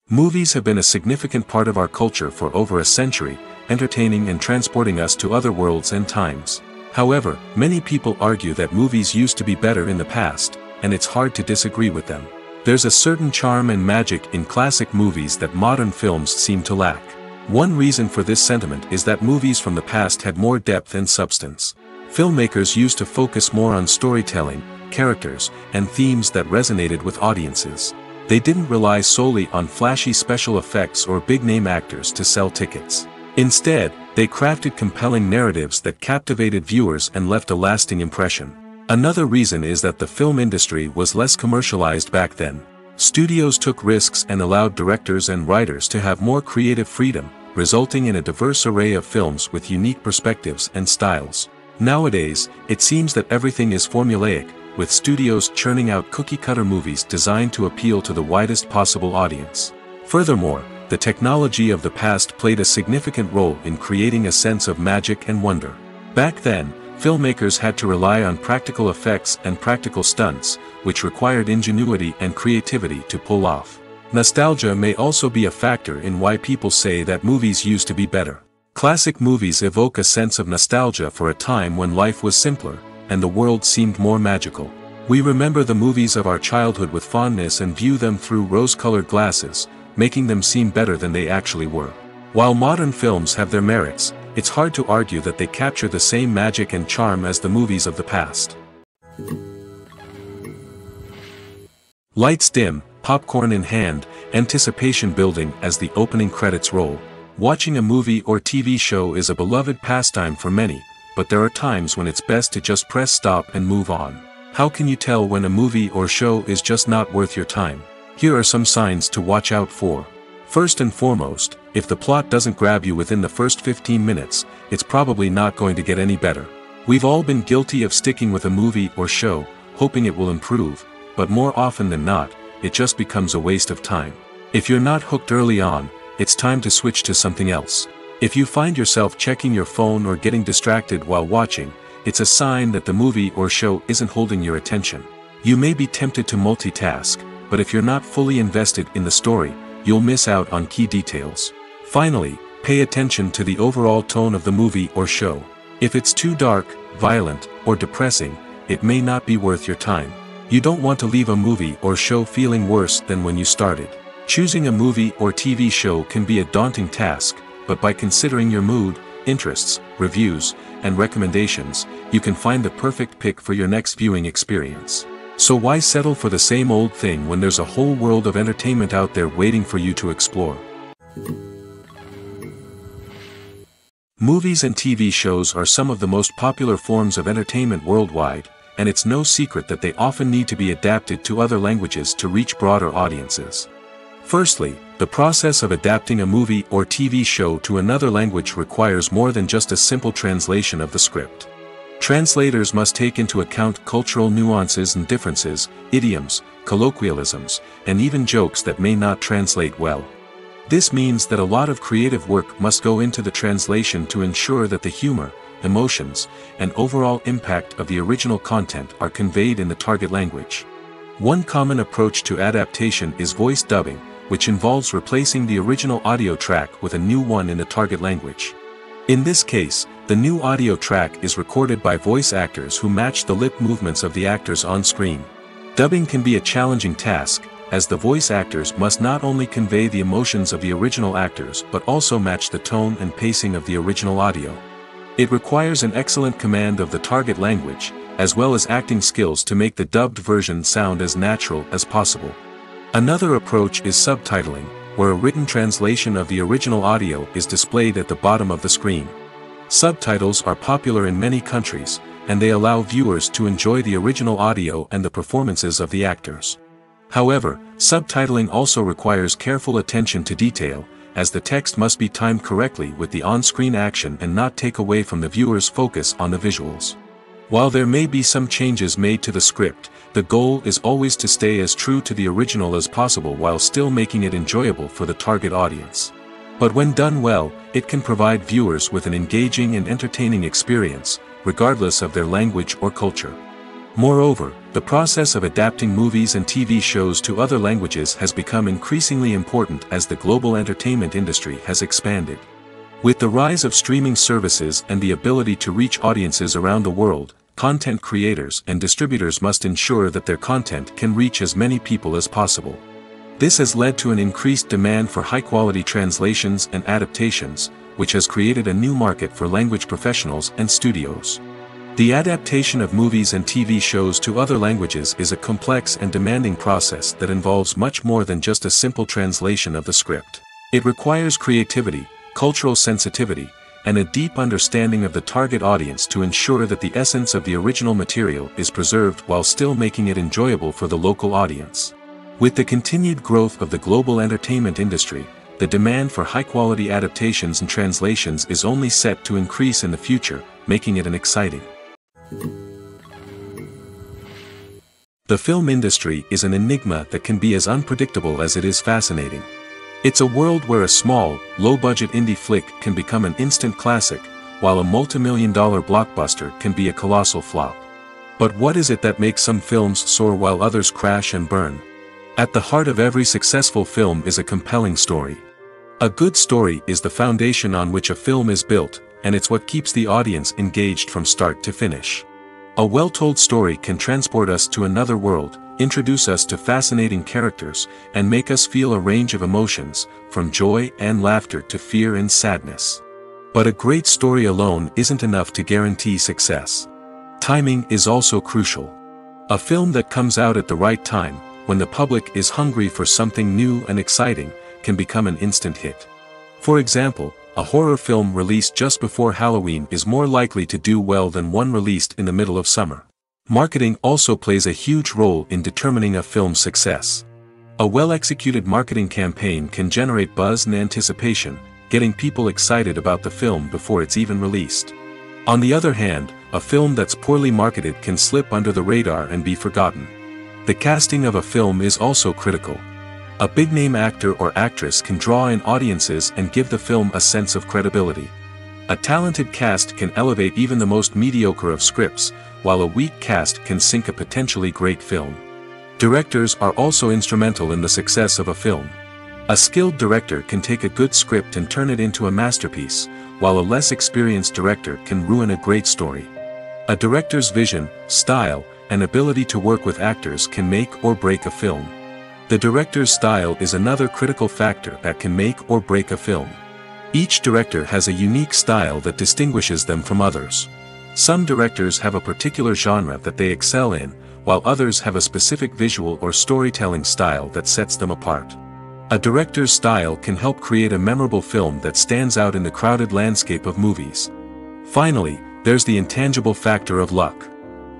Movies have been a significant part of our culture for over a century, entertaining and transporting us to other worlds and times. However, many people argue that movies used to be better in the past, and it's hard to disagree with them. There's a certain charm and magic in classic movies that modern films seem to lack. One reason for this sentiment is that movies from the past had more depth and substance. Filmmakers used to focus more on storytelling, characters, and themes that resonated with audiences. They didn't rely solely on flashy special effects or big-name actors to sell tickets. Instead, they crafted compelling narratives that captivated viewers and left a lasting impression. Another reason is that the film industry was less commercialized back then. Studios took risks and allowed directors and writers to have more creative freedom, resulting in a diverse array of films with unique perspectives and styles. Nowadays, it seems that everything is formulaic, with studios churning out cookie-cutter movies designed to appeal to the widest possible audience. Furthermore, the technology of the past played a significant role in creating a sense of magic and wonder. Back then, filmmakers had to rely on practical effects and practical stunts, which required ingenuity and creativity to pull off. Nostalgia may also be a factor in why people say that movies used to be better. Classic movies evoke a sense of nostalgia for a time when life was simpler, and the world seemed more magical. We remember the movies of our childhood with fondness and view them through rose-colored glasses, making them seem better than they actually were. While modern films have their merits, it's hard to argue that they capture the same magic and charm as the movies of the past. Lights dim, popcorn in hand, anticipation building as the opening credits roll. Watching a movie or TV show is a beloved pastime for many, but there are times when it's best to just press stop and move on. How can you tell when a movie or show is just not worth your time? Here are some signs to watch out for. First and foremost, if the plot doesn't grab you within the first 15 minutes, it's probably not going to get any better. We've all been guilty of sticking with a movie or show, hoping it will improve, but more often than not, it just becomes a waste of time. If you're not hooked early on, it's time to switch to something else. If you find yourself checking your phone or getting distracted while watching, it's a sign that the movie or show isn't holding your attention. You may be tempted to multitask, but if you're not fully invested in the story, you'll miss out on key details. Finally, pay attention to the overall tone of the movie or show. If it's too dark, violent, or depressing, it may not be worth your time. You don't want to leave a movie or show feeling worse than when you started. Choosing a movie or TV show can be a daunting task, but by considering your mood, interests, reviews, and recommendations, you can find the perfect pick for your next viewing experience. So why settle for the same old thing when there's a whole world of entertainment out there waiting for you to explore? Movies and TV shows are some of the most popular forms of entertainment worldwide, and it's no secret that they often need to be adapted to other languages to reach broader audiences. Firstly, the process of adapting a movie or TV show to another language requires more than just a simple translation of the script. Translators must take into account cultural nuances and differences, idioms, colloquialisms, and even jokes that may not translate well. This means that a lot of creative work must go into the translation to ensure that the humor, emotions, and overall impact of the original content are conveyed in the target language. One common approach to adaptation is voice dubbing, which involves replacing the original audio track with a new one in the target language. In this case, the new audio track is recorded by voice actors who match the lip movements of the actors on screen. Dubbing can be a challenging task, as the voice actors must not only convey the emotions of the original actors but also match the tone and pacing of the original audio. It requires an excellent command of the target language, as well as acting skills to make the dubbed version sound as natural as possible. Another approach is subtitling, where a written translation of the original audio is displayed at the bottom of the screen. Subtitles are popular in many countries, and they allow viewers to enjoy the original audio and the performances of the actors. However, subtitling also requires careful attention to detail, as the text must be timed correctly with the on-screen action and not take away from the viewer's focus on the visuals. While there may be some changes made to the script, the goal is always to stay as true to the original as possible while still making it enjoyable for the target audience. But when done well, it can provide viewers with an engaging and entertaining experience, regardless of their language or culture. Moreover, the process of adapting movies and TV shows to other languages has become increasingly important as the global entertainment industry has expanded. With the rise of streaming services and the ability to reach audiences around the world, content creators and distributors must ensure that their content can reach as many people as possible. This has led to an increased demand for high-quality translations and adaptations, which has created a new market for language professionals and studios. The adaptation of movies and TV shows to other languages is a complex and demanding process that involves much more than just a simple translation of the script. It requires creativity, cultural sensitivity, and a deep understanding of the target audience to ensure that the essence of the original material is preserved while still making it enjoyable for the local audience. With the continued growth of the global entertainment industry, the demand for high-quality adaptations and translations is only set to increase in the future, making it an exciting. The film industry is an enigma that can be as unpredictable as it is fascinating. It's a world where a small, low-budget indie flick can become an instant classic, while a multi-million-dollar blockbuster can be a colossal flop. But what is it that makes some films soar while others crash and burn? At the heart of every successful film is a compelling story. A good story is the foundation on which a film is built, and it's what keeps the audience engaged from start to finish. A well-told story can transport us to another world, introduce us to fascinating characters, and make us feel a range of emotions, from joy and laughter to fear and sadness. But a great story alone isn't enough to guarantee success. Timing is also crucial. A film that comes out at the right time, when the public is hungry for something new and exciting, can become an instant hit. For example, a horror film released just before Halloween is more likely to do well than one released in the middle of summer. Marketing also plays a huge role in determining a film's success. A well-executed marketing campaign can generate buzz and anticipation, getting people excited about the film before it's even released. On the other hand, a film that's poorly marketed can slip under the radar and be forgotten. The casting of a film is also critical. A big-name actor or actress can draw in audiences and give the film a sense of credibility. A talented cast can elevate even the most mediocre of scripts, while a weak cast can sink a potentially great film. Directors are also instrumental in the success of a film. A skilled director can take a good script and turn it into a masterpiece, while a less experienced director can ruin a great story. A director's vision, style, and ability to work with actors can make or break a film. The director's style is another critical factor that can make or break a film. Each director has a unique style that distinguishes them from others. Some directors have a particular genre that they excel in, while others have a specific visual or storytelling style that sets them apart. A director's style can help create a memorable film that stands out in the crowded landscape of movies. Finally, there's the intangible factor of luck.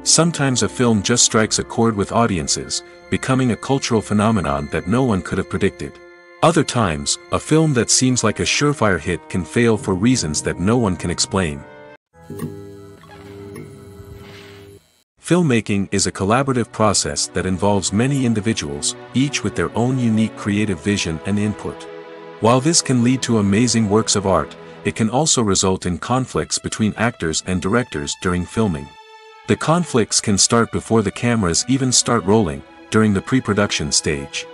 Sometimes a film just strikes a chord with audiences, becoming a cultural phenomenon that no one could have predicted. Other times, a film that seems like a surefire hit can fail for reasons that no one can explain. Filmmaking is a collaborative process that involves many individuals, each with their own unique creative vision and input. While this can lead to amazing works of art, it can also result in conflicts between actors and directors during filming. The conflicts can start before the cameras even start rolling, during the pre-production stage.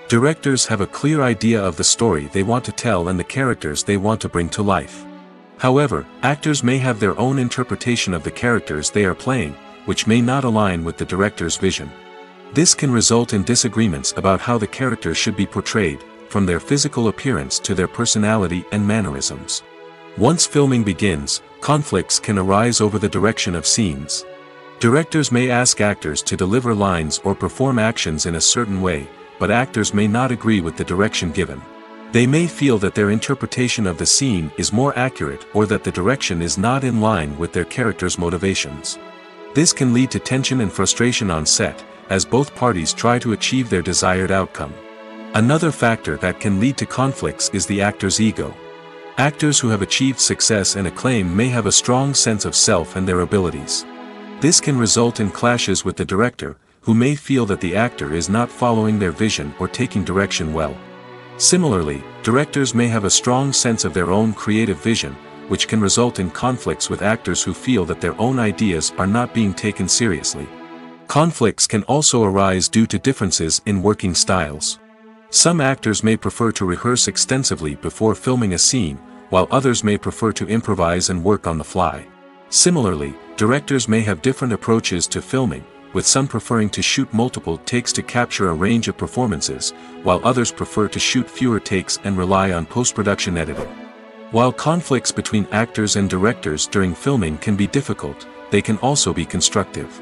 Directors have a clear idea of the story they want to tell and the characters they want to bring to life. However, actors may have their own interpretation of the characters they are playing, which may not align with the director's vision. This can result in disagreements about how the characters should be portrayed, from their physical appearance to their personality and mannerisms. Once filming begins, conflicts can arise over the direction of scenes. Directors may ask actors to deliver lines or perform actions in a certain way, but actors may not agree with the direction given. They may feel that their interpretation of the scene is more accurate or that the direction is not in line with their character's motivations. This can lead to tension and frustration on set, as both parties try to achieve their desired outcome. Another factor that can lead to conflicts is the actor's ego. Actors who have achieved success and acclaim may have a strong sense of self and their abilities. This can result in clashes with the director, who may feel that the actor is not following their vision or taking direction well. Similarly, directors may have a strong sense of their own creative vision, which can result in conflicts with actors who feel that their own ideas are not being taken seriously. Conflicts can also arise due to differences in working styles. Some actors may prefer to rehearse extensively before filming a scene, while others may prefer to improvise and work on the fly. Similarly, directors may have different approaches to filming, with some preferring to shoot multiple takes to capture a range of performances, while others prefer to shoot fewer takes and rely on post-production editing. While conflicts between actors and directors during filming can be difficult, they can also be constructive.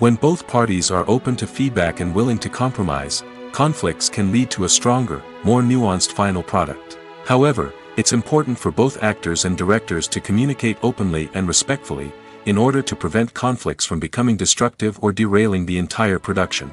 When both parties are open to feedback and willing to compromise, conflicts can lead to a stronger, more nuanced final product. However, it's important for both actors and directors to communicate openly and respectfully, in order to prevent conflicts from becoming destructive or derailing the entire production.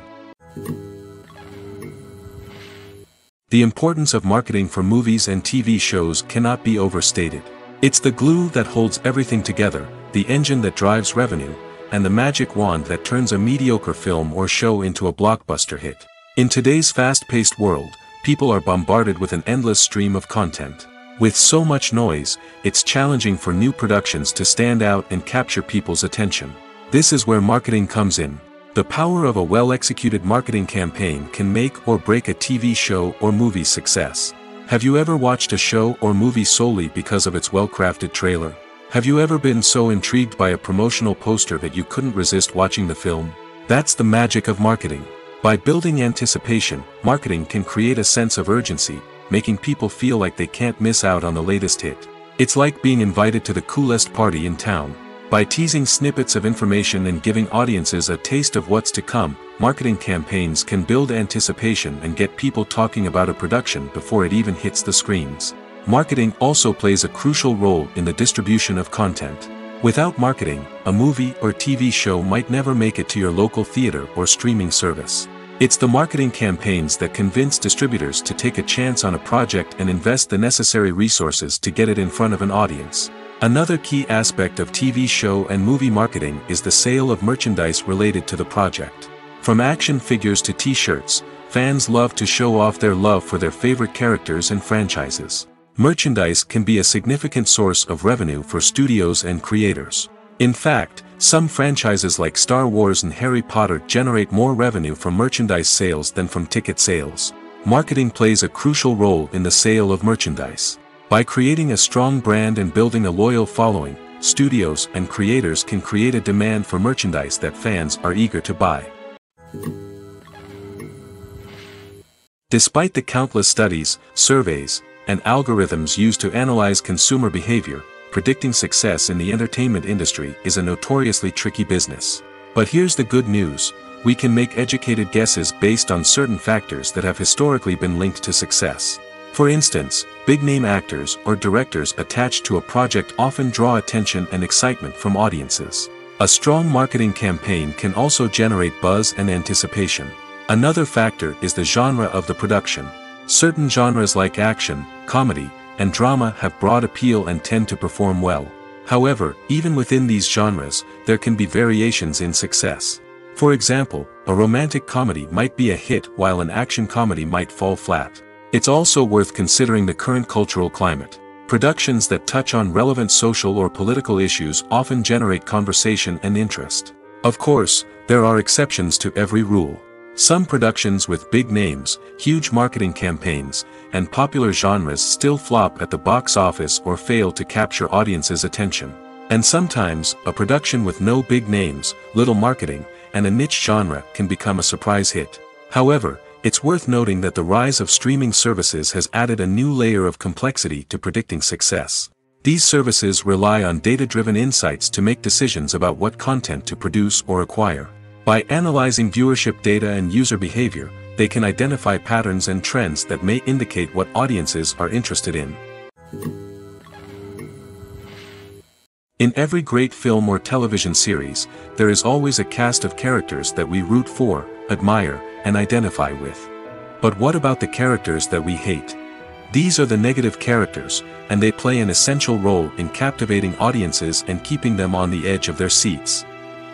The importance of marketing for movies and TV shows cannot be overstated. It's the glue that holds everything together, the engine that drives revenue, and the magic wand that turns a mediocre film or show into a blockbuster hit. In today's fast-paced world, people are bombarded with an endless stream of content. With so much noise, it's challenging for new productions to stand out and capture people's attention. This is where marketing comes in. The power of a well-executed marketing campaign can make or break a TV show or movie's success. Have you ever watched a show or movie solely because of its well-crafted trailer? Have you ever been so intrigued by a promotional poster that you couldn't resist watching the film? That's the magic of marketing. By building anticipation, marketing can create a sense of urgency, making people feel like they can't miss out on the latest hit. It's like being invited to the coolest party in town. By teasing snippets of information and giving audiences a taste of what's to come, marketing campaigns can build anticipation and get people talking about a production before it even hits the screens. Marketing also plays a crucial role in the distribution of content. Without marketing, a movie or TV show might never make it to your local theater or streaming service. It's the marketing campaigns that convince distributors to take a chance on a project and invest the necessary resources to get it in front of an audience. Another key aspect of TV show and movie marketing is the sale of merchandise related to the project. From action figures to t-shirts, fans love to show off their love for their favorite characters and franchises. Merchandise can be a significant source of revenue for studios and creators. In fact, some franchises like Star Wars and Harry Potter generate more revenue from merchandise sales than from ticket sales. Marketing plays a crucial role in the sale of merchandise. By creating a strong brand and building a loyal following, studios and creators can create a demand for merchandise that fans are eager to buy. Despite the countless studies, surveys, and algorithms used to analyze consumer behavior, predicting success in the entertainment industry is a notoriously tricky business. But here's the good news: we can make educated guesses based on certain factors that have historically been linked to success. For instance, big-name actors or directors attached to a project often draw attention and excitement from audiences. A strong marketing campaign can also generate buzz and anticipation. Another factor is the genre of the production. Certain genres like action, comedy, and drama have broad appeal and tend to perform well. However, even within these genres, there can be variations in success. For example, a romantic comedy might be a hit while an action comedy might fall flat. It's also worth considering the current cultural climate. Productions that touch on relevant social or political issues often generate conversation and interest. Of course, there are exceptions to every rule. Some productions with big names, huge marketing campaigns, and popular genres still flop at the box office or fail to capture audiences' attention. And sometimes, a production with no big names, little marketing, and a niche genre can become a surprise hit. However, it's worth noting that the rise of streaming services has added a new layer of complexity to predicting success. These services rely on data-driven insights to make decisions about what content to produce or acquire. By analyzing viewership data and user behavior, they can identify patterns and trends that may indicate what audiences are interested in. In every great film or television series, there is always a cast of characters that we root for, admire, and identify with. But what about the characters that we hate? These are the negative characters, and they play an essential role in captivating audiences and keeping them on the edge of their seats.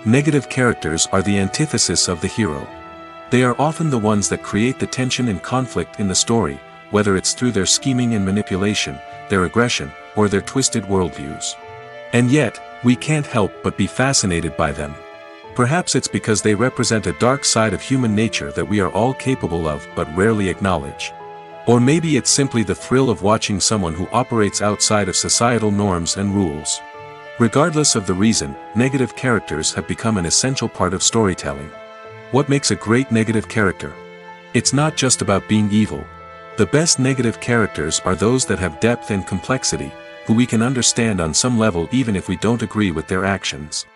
Negative characters are the antithesis of the hero. They are often the ones that create the tension and conflict in the story, whether it's through their scheming and manipulation, their aggression, or their twisted worldviews. And yet, we can't help but be fascinated by them. Perhaps it's because they represent a dark side of human nature that we are all capable of but rarely acknowledge. Or maybe it's simply the thrill of watching someone who operates outside of societal norms and rules. Regardless of the reason, negative characters have become an essential part of storytelling. What makes a great negative character? It's not just about being evil. The best negative characters are those that have depth and complexity, who we can understand on some level even if we don't agree with their actions.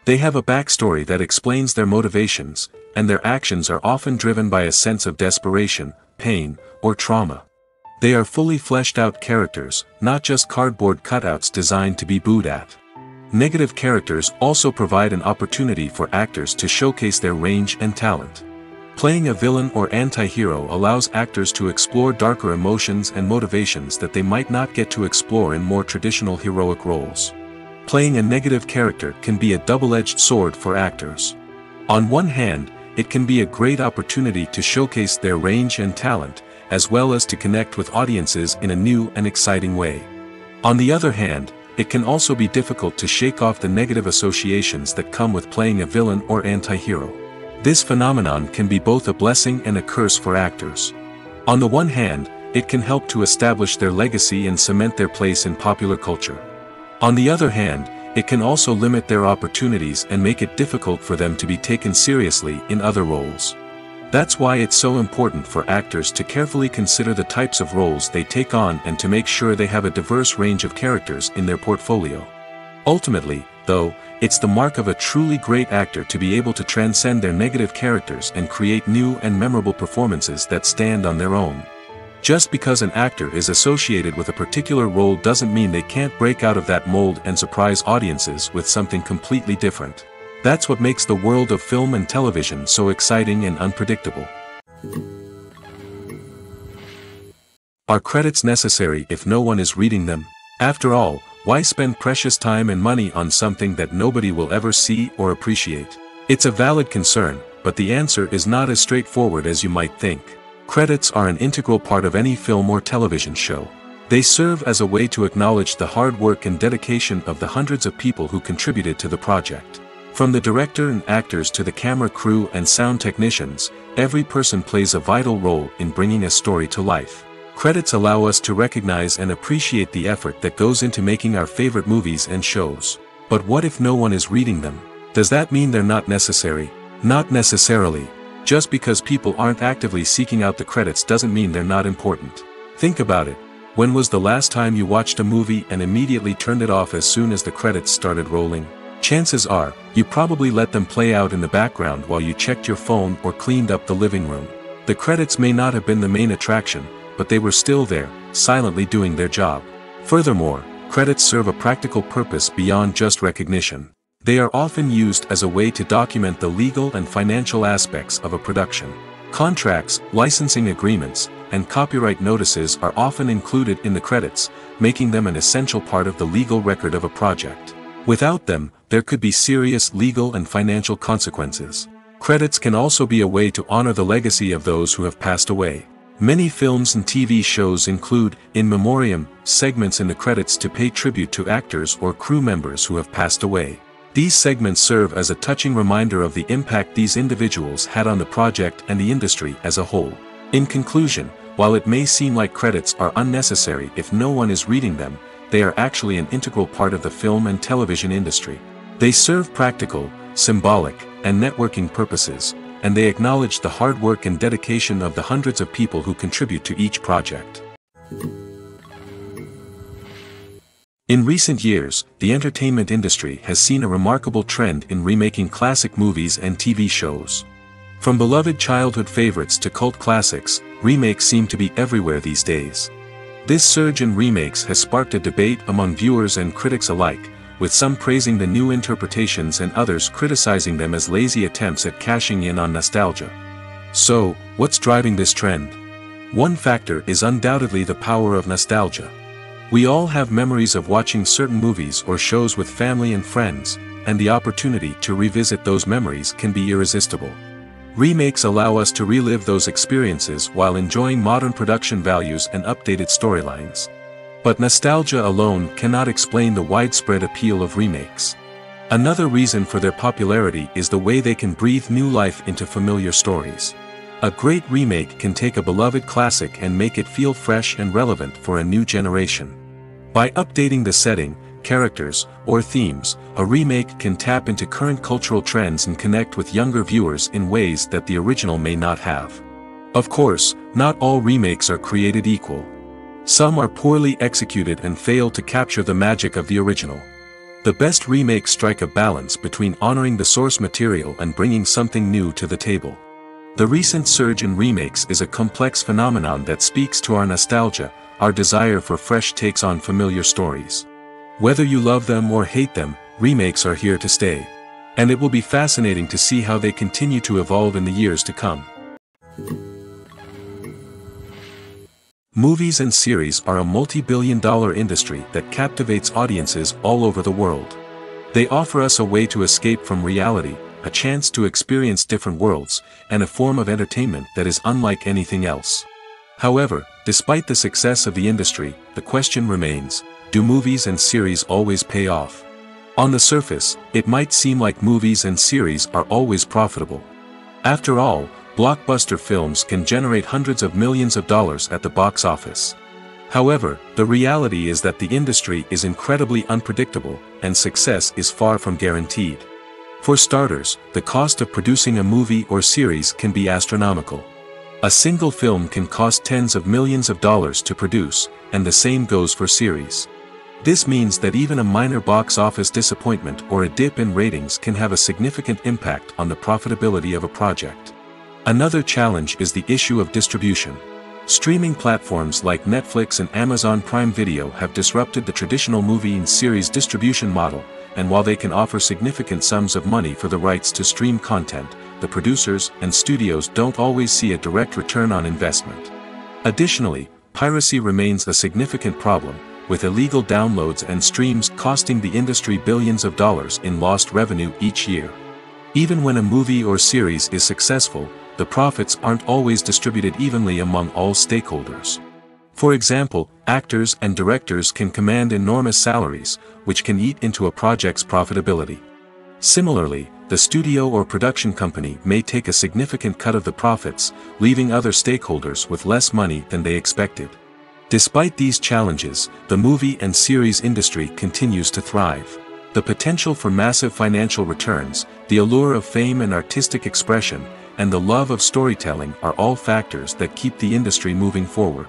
They have a backstory that explains their motivations, and their actions are often driven by a sense of desperation, pain, or trauma. They are fully fleshed out characters, not just cardboard cutouts designed to be booed at. Negative characters also provide an opportunity for actors to showcase their range and talent. Playing a villain or anti-hero allows actors to explore darker emotions and motivations that they might not get to explore in more traditional heroic roles. Playing a negative character can be a double-edged sword for actors. On one hand, it can be a great opportunity to showcase their range and talent, as well as to connect with audiences in a new and exciting way. On the other hand, it can also be difficult to shake off the negative associations that come with playing a villain or anti-hero. This phenomenon can be both a blessing and a curse for actors. On the one hand, it can help to establish their legacy and cement their place in popular culture. On the other hand, it can also limit their opportunities and make it difficult for them to be taken seriously in other roles. That's why it's so important for actors to carefully consider the types of roles they take on and to make sure they have a diverse range of characters in their portfolio. Ultimately, though, it's the mark of a truly great actor to be able to transcend their negative characters and create new and memorable performances that stand on their own. Just because an actor is associated with a particular role doesn't mean they can't break out of that mold and surprise audiences with something completely different. That's what makes the world of film and television so exciting and unpredictable. Are credits necessary if no one is reading them? After all, why spend precious time and money on something that nobody will ever see or appreciate? It's a valid concern, but the answer is not as straightforward as you might think. Credits are an integral part of any film or television show. They serve as a way to acknowledge the hard work and dedication of the hundreds of people who contributed to the project. From the director and actors to the camera crew and sound technicians, every person plays a vital role in bringing a story to life. Credits allow us to recognize and appreciate the effort that goes into making our favorite movies and shows. But what if no one is reading them? Does that mean they're not necessary? Not necessarily. Just because people aren't actively seeking out the credits doesn't mean they're not important. Think about it. When was the last time you watched a movie and immediately turned it off as soon as the credits started rolling? Chances are, you probably let them play out in the background while you checked your phone or cleaned up the living room. The credits may not have been the main attraction, but they were still there, silently doing their job. Furthermore, credits serve a practical purpose beyond just recognition. They are often used as a way to document the legal and financial aspects of a production. Contracts, licensing agreements, and copyright notices are often included in the credits, making them an essential part of the legal record of a project. Without them, there could be serious legal and financial consequences. Credits can also be a way to honor the legacy of those who have passed away. Many films and TV shows include, in memoriam, segments in the credits to pay tribute to actors or crew members who have passed away. These segments serve as a touching reminder of the impact these individuals had on the project and the industry as a whole. In conclusion, while it may seem like credits are unnecessary if no one is reading them, they are actually an integral part of the film and television industry. They serve practical, symbolic, and networking purposes, and they acknowledge the hard work and dedication of the hundreds of people who contribute to each project. In recent years, the entertainment industry has seen a remarkable trend in remaking classic movies and TV shows. From beloved childhood favorites to cult classics, remakes seem to be everywhere these days. This surge in remakes has sparked a debate among viewers and critics alike, with some praising the new interpretations and others criticizing them as lazy attempts at cashing in on nostalgia. So, what's driving this trend? One factor is undoubtedly the power of nostalgia. We all have memories of watching certain movies or shows with family and friends, and the opportunity to revisit those memories can be irresistible. Remakes allow us to relive those experiences while enjoying modern production values and updated storylines. But nostalgia alone cannot explain the widespread appeal of remakes. Another reason for their popularity is the way they can breathe new life into familiar stories. A great remake can take a beloved classic and make it feel fresh and relevant for a new generation. By updating the setting, characters, or themes, a remake can tap into current cultural trends and connect with younger viewers in ways that the original may not have. Of course, not all remakes are created equal. Some are poorly executed and fail to capture the magic of the original. The best remakes strike a balance between honoring the source material and bringing something new to the table. The recent surge in remakes is a complex phenomenon that speaks to our nostalgia, our desire for fresh takes on familiar stories. Whether you love them or hate them, remakes are here to stay. And it will be fascinating to see how they continue to evolve in the years to come. Movies and series are a multi-billion-dollar industry that captivates audiences all over the world. They offer us a way to escape from reality, a chance to experience different worlds, and a form of entertainment that is unlike anything else. However, despite the success of the industry, the question remains, do movies and series always pay off? On the surface, it might seem like movies and series are always profitable. After all, blockbuster films can generate hundreds of millions of dollars at the box office. However, the reality is that the industry is incredibly unpredictable, and success is far from guaranteed. For starters, the cost of producing a movie or series can be astronomical. A single film can cost tens of millions of dollars to produce, and the same goes for series. This means that even a minor box office disappointment or a dip in ratings can have a significant impact on the profitability of a project. Another challenge is the issue of distribution. Streaming platforms like Netflix and Amazon Prime Video have disrupted the traditional movie and series distribution model, and while they can offer significant sums of money for the rights to stream content, the producers and studios don't always see a direct return on investment. Additionally, piracy remains a significant problem, with illegal downloads and streams costing the industry billions of dollars in lost revenue each year. Even when a movie or series is successful, the profits aren't always distributed evenly among all stakeholders. For example, actors and directors can command enormous salaries, which can eat into a project's profitability. Similarly, the studio or production company may take a significant cut of the profits, leaving other stakeholders with less money than they expected. Despite these challenges, the movie and series industry continues to thrive. The potential for massive financial returns, the allure of fame and artistic expression, and the love of storytelling are all factors that keep the industry moving forward.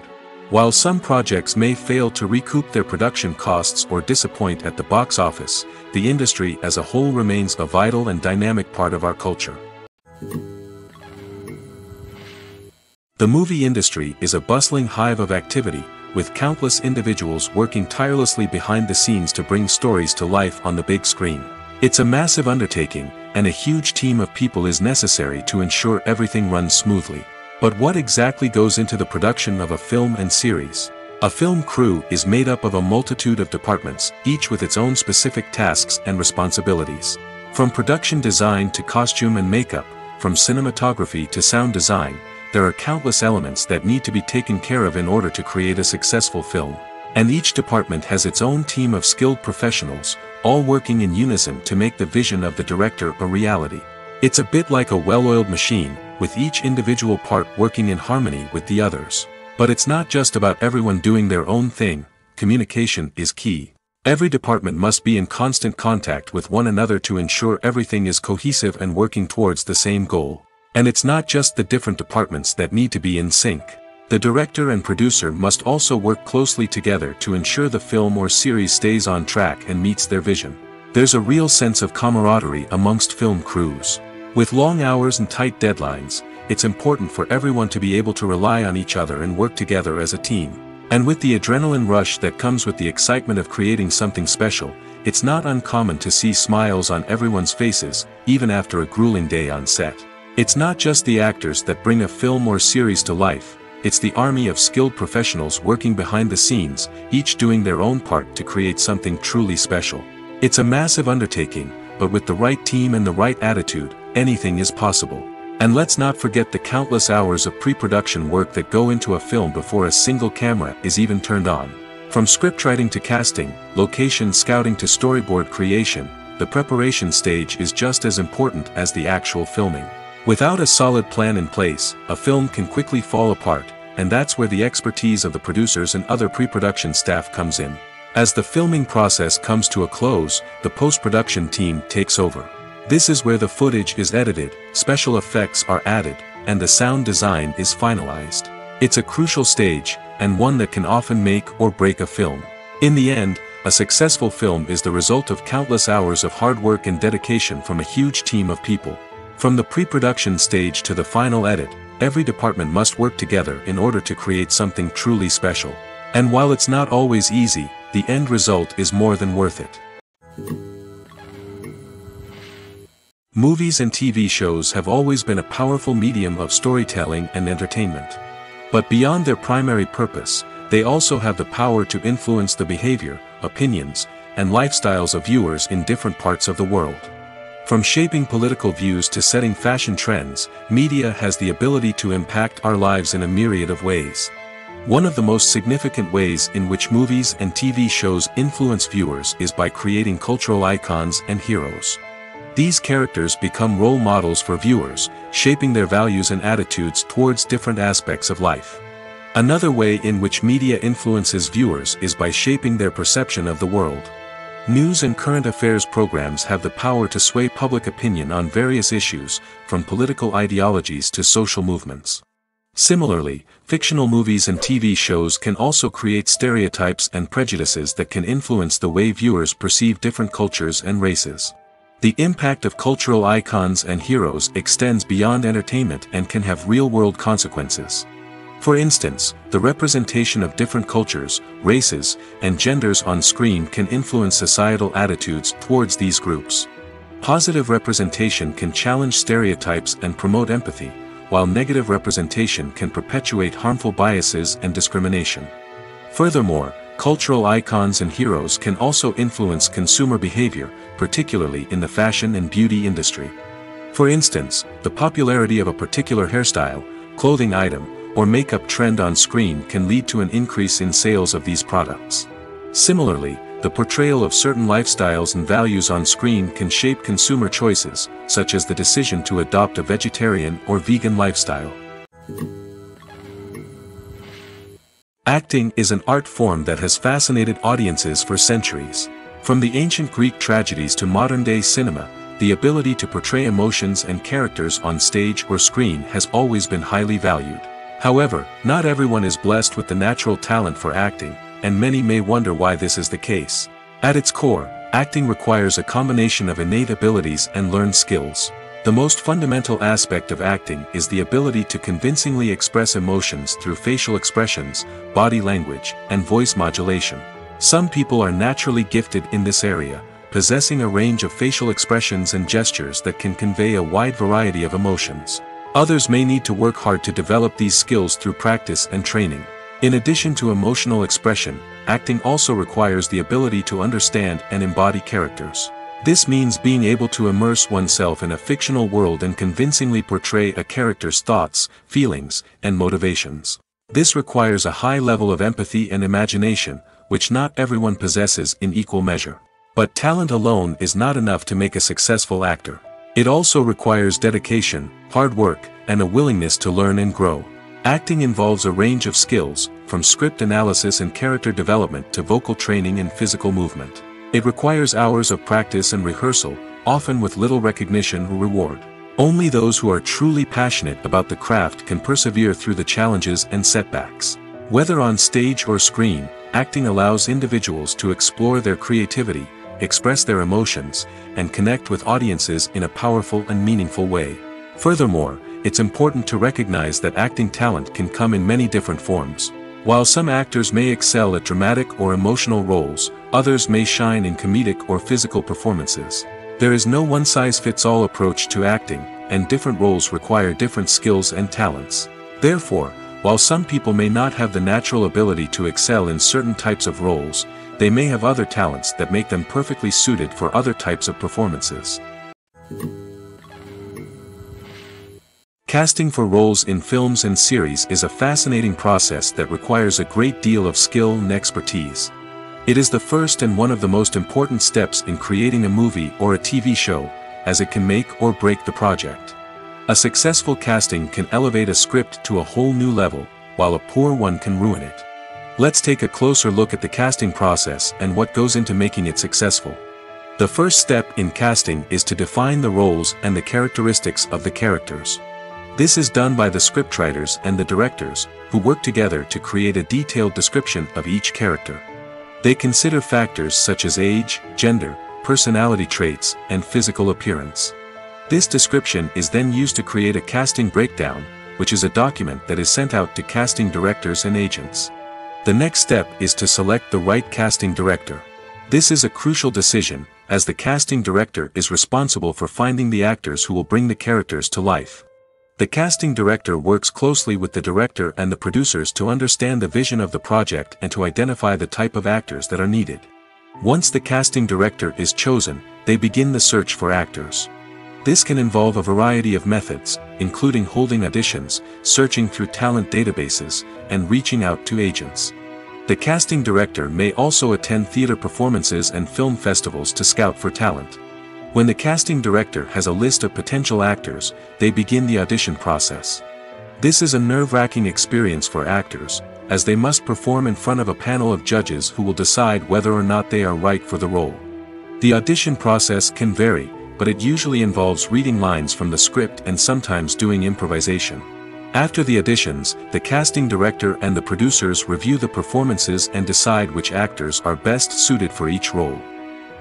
While some projects may fail to recoup their production costs or disappoint at the box office, the industry as a whole remains a vital and dynamic part of our culture. The movie industry is a bustling hive of activity, with countless individuals working tirelessly behind the scenes to bring stories to life on the big screen. It's a massive undertaking, and a huge team of people is necessary to ensure everything runs smoothly. But what exactly goes into the production of a film and series? A film crew is made up of a multitude of departments, each with its own specific tasks and responsibilities. From production design to costume and makeup, from cinematography to sound design, there are countless elements that need to be taken care of in order to create a successful film. And each department has its own team of skilled professionals, all working in unison to make the vision of the director a reality. It's a bit like a well-oiled machine, with each individual part working in harmony with the others. But it's not just about everyone doing their own thing, communication is key. Every department must be in constant contact with one another to ensure everything is cohesive and working towards the same goal. And it's not just the different departments that need to be in sync. The director and producer must also work closely together to ensure the film or series stays on track and meets their vision. There's a real sense of camaraderie amongst film crews. With long hours and tight deadlines, it's important for everyone to be able to rely on each other and work together as a team. And with the adrenaline rush that comes with the excitement of creating something special, it's not uncommon to see smiles on everyone's faces, even after a grueling day on set. It's not just the actors that bring a film or series to life, it's the army of skilled professionals working behind the scenes, each doing their own part to create something truly special. It's a massive undertaking, but with the right team and the right attitude, anything is possible. And let's not forget the countless hours of pre-production work that go into a film before a single camera is even turned on. From scriptwriting to casting, location scouting to storyboard creation, the preparation stage is just as important as the actual filming. Without a solid plan in place, a film can quickly fall apart, and that's where the expertise of the producers and other pre-production staff comes in. As the filming process comes to a close, the post-production team takes over. This is where the footage is edited, special effects are added, and the sound design is finalized. It's a crucial stage, and one that can often make or break a film. In the end, a successful film is the result of countless hours of hard work and dedication from a huge team of people. From the pre-production stage to the final edit, every department must work together in order to create something truly special. And while it's not always easy, the end result is more than worth it. Movies and TV shows have always been a powerful medium of storytelling and entertainment. But beyond their primary purpose, they also have the power to influence the behavior, opinions, and lifestyles of viewers in different parts of the world. From shaping political views to setting fashion trends, media has the ability to impact our lives in a myriad of ways. One of the most significant ways in which movies and TV shows influence viewers is by creating cultural icons and heroes. These characters become role models for viewers, shaping their values and attitudes towards different aspects of life. Another way in which media influences viewers is by shaping their perception of the world. News and current affairs programs have the power to sway public opinion on various issues, from political ideologies to social movements. Similarly, fictional movies and TV shows can also create stereotypes and prejudices that can influence the way viewers perceive different cultures and races. The impact of cultural icons and heroes extends beyond entertainment and can have real-world consequences. For instance, the representation of different cultures, races, and genders on screen can influence societal attitudes towards these groups. Positive representation can challenge stereotypes and promote empathy, while negative representation can perpetuate harmful biases and discrimination. Furthermore, cultural icons and heroes can also influence consumer behavior, particularly in the fashion and beauty industry. For instance, the popularity of a particular hairstyle, clothing item, or makeup trend on screen can lead to an increase in sales of these products. Similarly, the portrayal of certain lifestyles and values on screen can shape consumer choices, such as the decision to adopt a vegetarian or vegan lifestyle. Acting is an art form that has fascinated audiences for centuries. From the ancient Greek tragedies to modern-day cinema, the ability to portray emotions and characters on stage or screen has always been highly valued. However, not everyone is blessed with the natural talent for acting, and many may wonder why this is the case. At its core, acting requires a combination of innate abilities and learned skills. The most fundamental aspect of acting is the ability to convincingly express emotions through facial expressions, body language, and voice modulation. Some people are naturally gifted in this area, possessing a range of facial expressions and gestures that can convey a wide variety of emotions. Others may need to work hard to develop these skills through practice and training. In addition to emotional expression, acting also requires the ability to understand and embody characters. This means being able to immerse oneself in a fictional world and convincingly portray a character's thoughts, feelings, and motivations. This requires a high level of empathy and imagination, which not everyone possesses in equal measure. But talent alone is not enough to make a successful actor. It also requires dedication, hard work, and a willingness to learn and grow. Acting involves a range of skills, from script analysis and character development to vocal training and physical movement. It requires hours of practice and rehearsal, often with little recognition or reward. Only those who are truly passionate about the craft can persevere through the challenges and setbacks. Whether on stage or screen, acting allows individuals to explore their creativity, express their emotions, and connect with audiences in a powerful and meaningful way. Furthermore, it's important to recognize that acting talent can come in many different forms. While some actors may excel at dramatic or emotional roles, others may shine in comedic or physical performances. There is no one-size-fits-all approach to acting, and different roles require different skills and talents. Therefore, while some people may not have the natural ability to excel in certain types of roles, they may have other talents that make them perfectly suited for other types of performances. Casting for roles in films and series is a fascinating process that requires a great deal of skill and expertise. It is the first and one of the most important steps in creating a movie or a TV show, as it can make or break the project. A successful casting can elevate a script to a whole new level, while a poor one can ruin it. Let's take a closer look at the casting process and what goes into making it successful. The first step in casting is to define the roles and the characteristics of the characters. This is done by the scriptwriters and the directors, who work together to create a detailed description of each character. They consider factors such as age, gender, personality traits, and physical appearance. This description is then used to create a casting breakdown, which is a document that is sent out to casting directors and agents. The next step is to select the right casting director. This is a crucial decision, as the casting director is responsible for finding the actors who will bring the characters to life. The casting director works closely with the director and the producers to understand the vision of the project and to identify the type of actors that are needed. Once the casting director is chosen, they begin the search for actors. This can involve a variety of methods, including holding auditions, searching through talent databases, and reaching out to agents. The casting director may also attend theater performances and film festivals to scout for talent. When the casting director has a list of potential actors, they begin the audition process. This is a nerve-wracking experience for actors, as they must perform in front of a panel of judges who will decide whether or not they are right for the role. The audition process can vary, but it usually involves reading lines from the script and sometimes doing improvisation. After the auditions, the casting director and the producers review the performances and decide which actors are best suited for each role.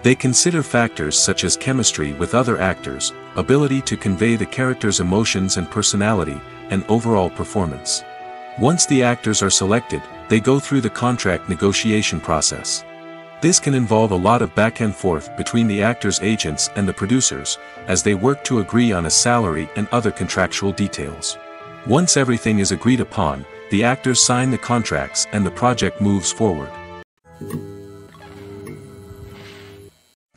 They consider factors such as chemistry with other actors, ability to convey the character's emotions and personality, and overall performance. Once the actors are selected, they go through the contract negotiation process. This can involve a lot of back and forth between the actors' agents and the producers, as they work to agree on a salary and other contractual details. Once everything is agreed upon, the actors sign the contracts and the project moves forward.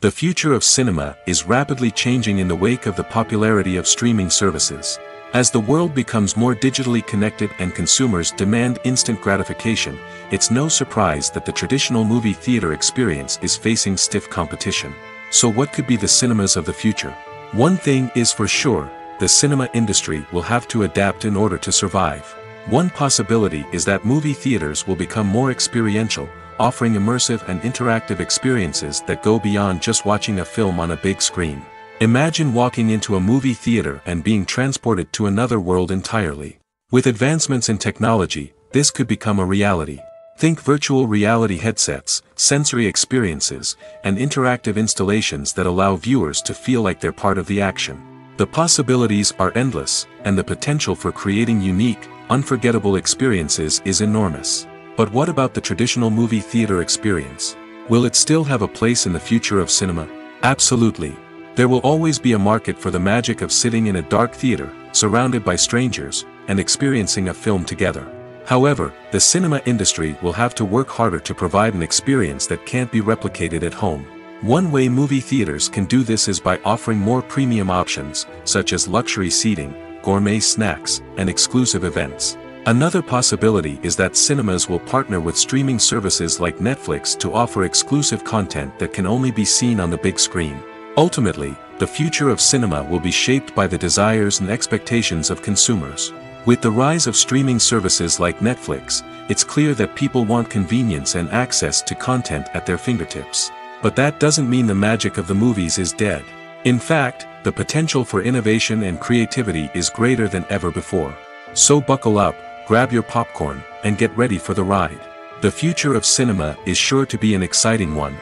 The future of cinema is rapidly changing in the wake of the popularity of streaming services. As the world becomes more digitally connected and consumers demand instant gratification, it's no surprise that the traditional movie theater experience is facing stiff competition. So what could be the cinemas of the future? One thing is for sure, the cinema industry will have to adapt in order to survive. One possibility is that movie theaters will become more experiential, offering immersive and interactive experiences that go beyond just watching a film on a big screen. Imagine walking into a movie theater and being transported to another world entirely. With advancements in technology, this could become a reality. Think virtual reality headsets, sensory experiences, and interactive installations that allow viewers to feel like they're part of the action. The possibilities are endless, and the potential for creating unique, unforgettable experiences is enormous. But what about the traditional movie theater experience? Will it still have a place in the future of cinema? Absolutely. There will always be a market for the magic of sitting in a dark theater, surrounded by strangers, and experiencing a film together. However, the cinema industry will have to work harder to provide an experience that can't be replicated at home. One way movie theaters can do this is by offering more premium options, such as luxury seating, gourmet snacks, and exclusive events. Another possibility is that cinemas will partner with streaming services like Netflix to offer exclusive content that can only be seen on the big screen. Ultimately, the future of cinema will be shaped by the desires and expectations of consumers. With the rise of streaming services like Netflix, it's clear that people want convenience and access to content at their fingertips. But that doesn't mean the magic of the movies is dead. In fact, the potential for innovation and creativity is greater than ever before. So buckle up, grab your popcorn, and get ready for the ride. The future of cinema is sure to be an exciting one.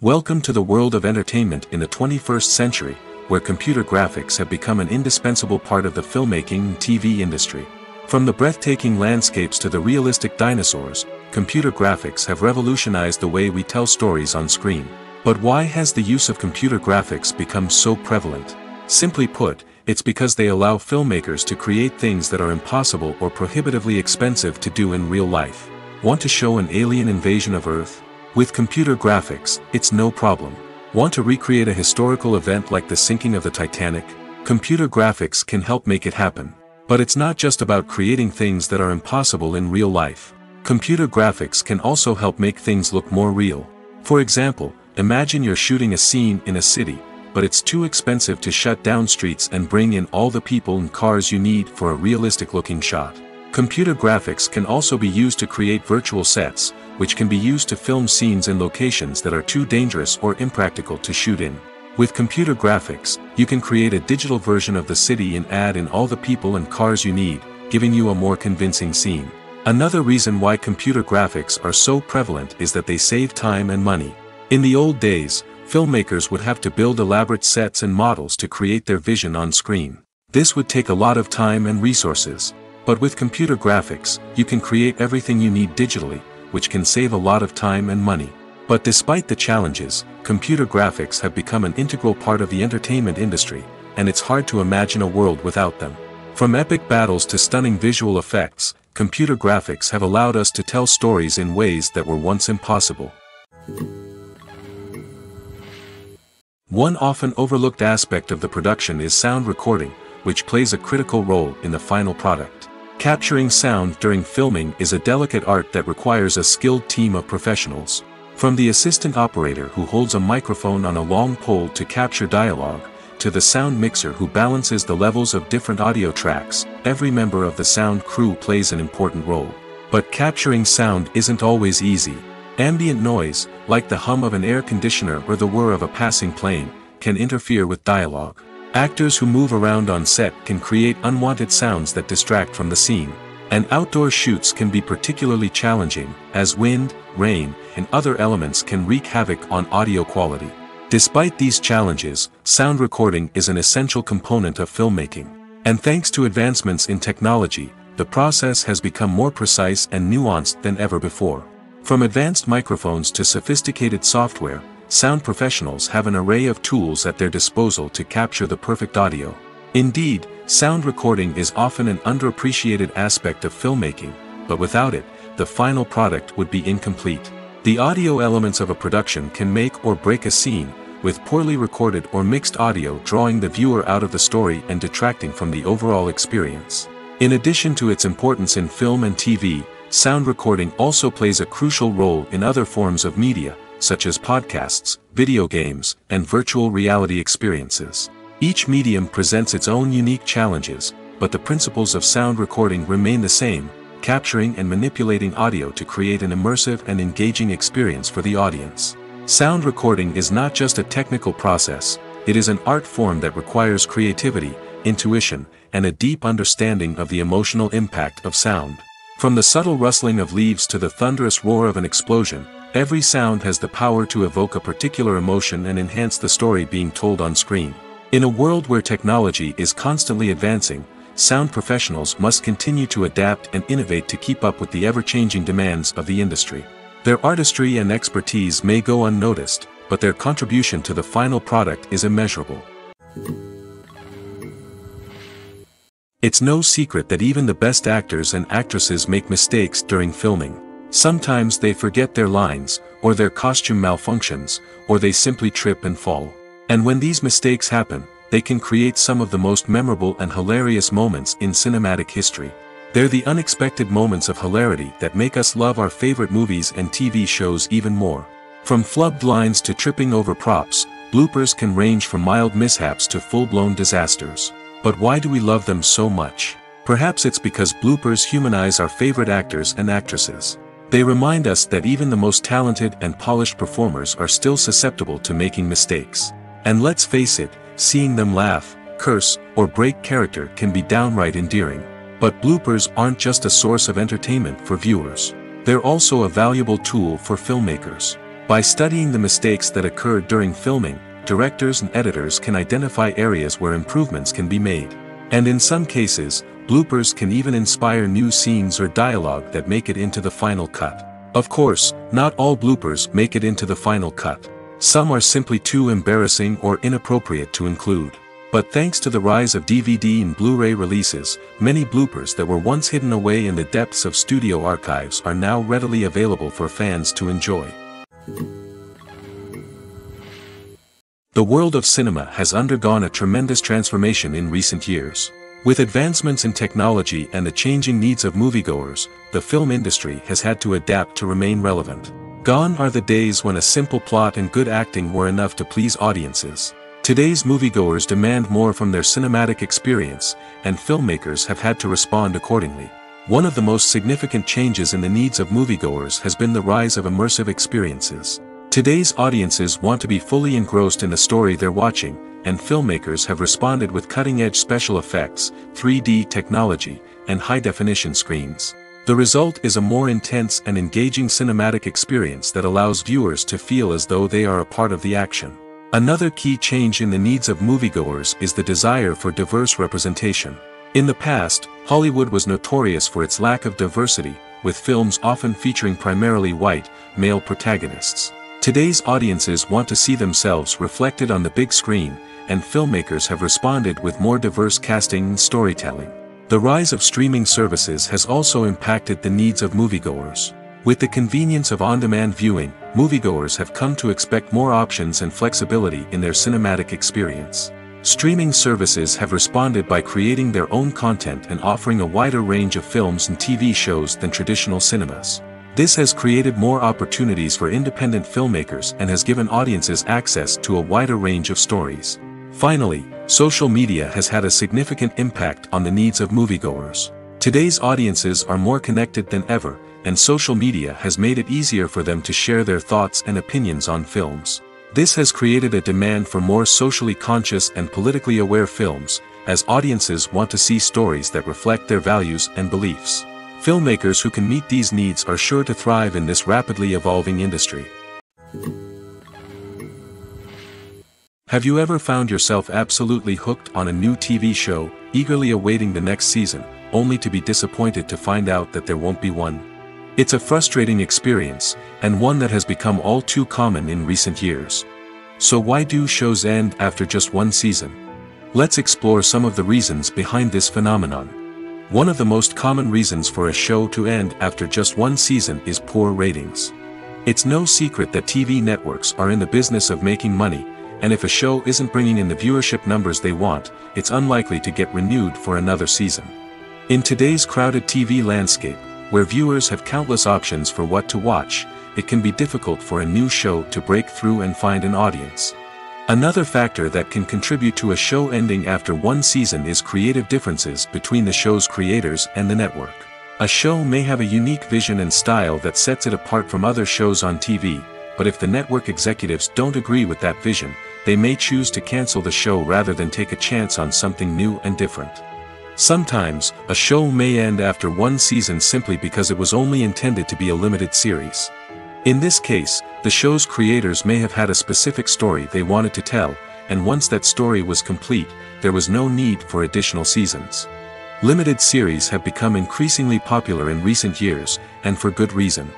Welcome to the world of entertainment in the 21st century, where computer graphics have become an indispensable part of the filmmaking and TV industry. From the breathtaking landscapes to the realistic dinosaurs, computer graphics have revolutionized the way we tell stories on screen. But why has the use of computer graphics become so prevalent? Simply put, it's because they allow filmmakers to create things that are impossible or prohibitively expensive to do in real life. Want to show an alien invasion of Earth? With computer graphics, it's no problem. Want to recreate a historical event like the sinking of the Titanic? Computer graphics can help make it happen. But it's not just about creating things that are impossible in real life. Computer graphics can also help make things look more real. For example, imagine you're shooting a scene in a city, but it's too expensive to shut down streets and bring in all the people and cars you need for a realistic-looking shot. Computer graphics can also be used to create virtual sets, which can be used to film scenes in locations that are too dangerous or impractical to shoot in. With computer graphics, you can create a digital version of the city and add in all the people and cars you need, giving you a more convincing scene. Another reason why computer graphics are so prevalent is that they save time and money. In the old days, filmmakers would have to build elaborate sets and models to create their vision on screen. This would take a lot of time and resources. But with computer graphics, you can create everything you need digitally, which can save a lot of time and money. But despite the challenges, computer graphics have become an integral part of the entertainment industry, and it's hard to imagine a world without them. From epic battles to stunning visual effects, computer graphics have allowed us to tell stories in ways that were once impossible. One often overlooked aspect of the production is sound recording, which plays a critical role in the final product. Capturing sound during filming is a delicate art that requires a skilled team of professionals. From the assistant operator who holds a microphone on a long pole to capture dialogue, to the sound mixer who balances the levels of different audio tracks, every member of the sound crew plays an important role. But capturing sound isn't always easy. Ambient noise, like the hum of an air conditioner or the whir of a passing plane, can interfere with dialogue. Actors who move around on set can create unwanted sounds that distract from the scene. And outdoor shoots can be particularly challenging, as wind, rain, and other elements can wreak havoc on audio quality. Despite these challenges, sound recording is an essential component of filmmaking. And thanks to advancements in technology, the process has become more precise and nuanced than ever before. From advanced microphones to sophisticated software, sound professionals have an array of tools at their disposal to capture the perfect audio. Indeed, sound recording is often an underappreciated aspect of filmmaking, but without it, the final product would be incomplete. The audio elements of a production can make or break a scene, with poorly recorded or mixed audio drawing the viewer out of the story and detracting from the overall experience. In addition to its importance in film and TV, sound recording also plays a crucial role in other forms of media, such as podcasts, video games, and virtual reality experiences. Each medium presents its own unique challenges, but the principles of sound recording remain the same, capturing and manipulating audio to create an immersive and engaging experience for the audience. Sound recording is not just a technical process, it is an art form that requires creativity, intuition, and a deep understanding of the emotional impact of sound. From the subtle rustling of leaves to the thunderous roar of an explosion, every sound has the power to evoke a particular emotion and enhance the story being told on screen. In a world where technology is constantly advancing, sound professionals must continue to adapt and innovate to keep up with the ever-changing demands of the industry. Their artistry and expertise may go unnoticed, but their contribution to the final product is immeasurable. It's no secret that even the best actors and actresses make mistakes during filming. Sometimes they forget their lines, or their costume malfunctions, or they simply trip and fall. And when these mistakes happen, they can create some of the most memorable and hilarious moments in cinematic history. They're the unexpected moments of hilarity that make us love our favorite movies and TV shows even more. From flubbed lines to tripping over props, bloopers can range from mild mishaps to full-blown disasters. But why do we love them so much? Perhaps it's because bloopers humanize our favorite actors and actresses. They remind us that even the most talented and polished performers are still susceptible to making mistakes. And let's face it, seeing them laugh, curse, or break character can be downright endearing. But bloopers aren't just a source of entertainment for viewers. They're also a valuable tool for filmmakers. By studying the mistakes that occurred during filming, directors and editors can identify areas where improvements can be made. And in some cases, bloopers can even inspire new scenes or dialogue that make it into the final cut. Of course, not all bloopers make it into the final cut. Some are simply too embarrassing or inappropriate to include. But thanks to the rise of DVD and Blu-ray releases, many bloopers that were once hidden away in the depths of studio archives are now readily available for fans to enjoy. The world of cinema has undergone a tremendous transformation in recent years. With advancements in technology and the changing needs of moviegoers, the film industry has had to adapt to remain relevant. Gone are the days when a simple plot and good acting were enough to please audiences. Today's moviegoers demand more from their cinematic experience, and filmmakers have had to respond accordingly. One of the most significant changes in the needs of moviegoers has been the rise of immersive experiences. Today's audiences want to be fully engrossed in the story they're watching, and filmmakers have responded with cutting-edge special effects, 3D technology, and high-definition screens. The result is a more intense and engaging cinematic experience that allows viewers to feel as though they are a part of the action. Another key change in the needs of moviegoers is the desire for diverse representation. In the past, Hollywood was notorious for its lack of diversity, with films often featuring primarily white, male protagonists. Today's audiences want to see themselves reflected on the big screen, and filmmakers have responded with more diverse casting and storytelling. The rise of streaming services has also impacted the needs of moviegoers. With the convenience of on-demand viewing, moviegoers have come to expect more options and flexibility in their cinematic experience. Streaming services have responded by creating their own content and offering a wider range of films and TV shows than traditional cinemas. This has created more opportunities for independent filmmakers and has given audiences access to a wider range of stories. Finally, social media has had a significant impact on the needs of moviegoers. Today's audiences are more connected than ever, and social media has made it easier for them to share their thoughts and opinions on films. This has created a demand for more socially conscious and politically aware films, as audiences want to see stories that reflect their values and beliefs. Filmmakers who can meet these needs are sure to thrive in this rapidly evolving industry. Have you ever found yourself absolutely hooked on a new TV show, eagerly awaiting the next season, only to be disappointed to find out that there won't be one? It's a frustrating experience, and one that has become all too common in recent years. So why do shows end after just one season? Let's explore some of the reasons behind this phenomenon. One of the most common reasons for a show to end after just one season is poor ratings. It's no secret that TV networks are in the business of making money, and if a show isn't bringing in the viewership numbers they want, it's unlikely to get renewed for another season. In today's crowded TV landscape, where viewers have countless options for what to watch, it can be difficult for a new show to break through and find an audience. Another factor that can contribute to a show ending after one season is creative differences between the show's creators and the network. A show may have a unique vision and style that sets it apart from other shows on TV, but if the network executives don't agree with that vision, they may choose to cancel the show rather than take a chance on something new and different. Sometimes, a show may end after one season simply because it was only intended to be a limited series. In this case, the show's creators may have had a specific story they wanted to tell, and once that story was complete, there was no need for additional seasons. Limited series have become increasingly popular in recent years, and for good reason.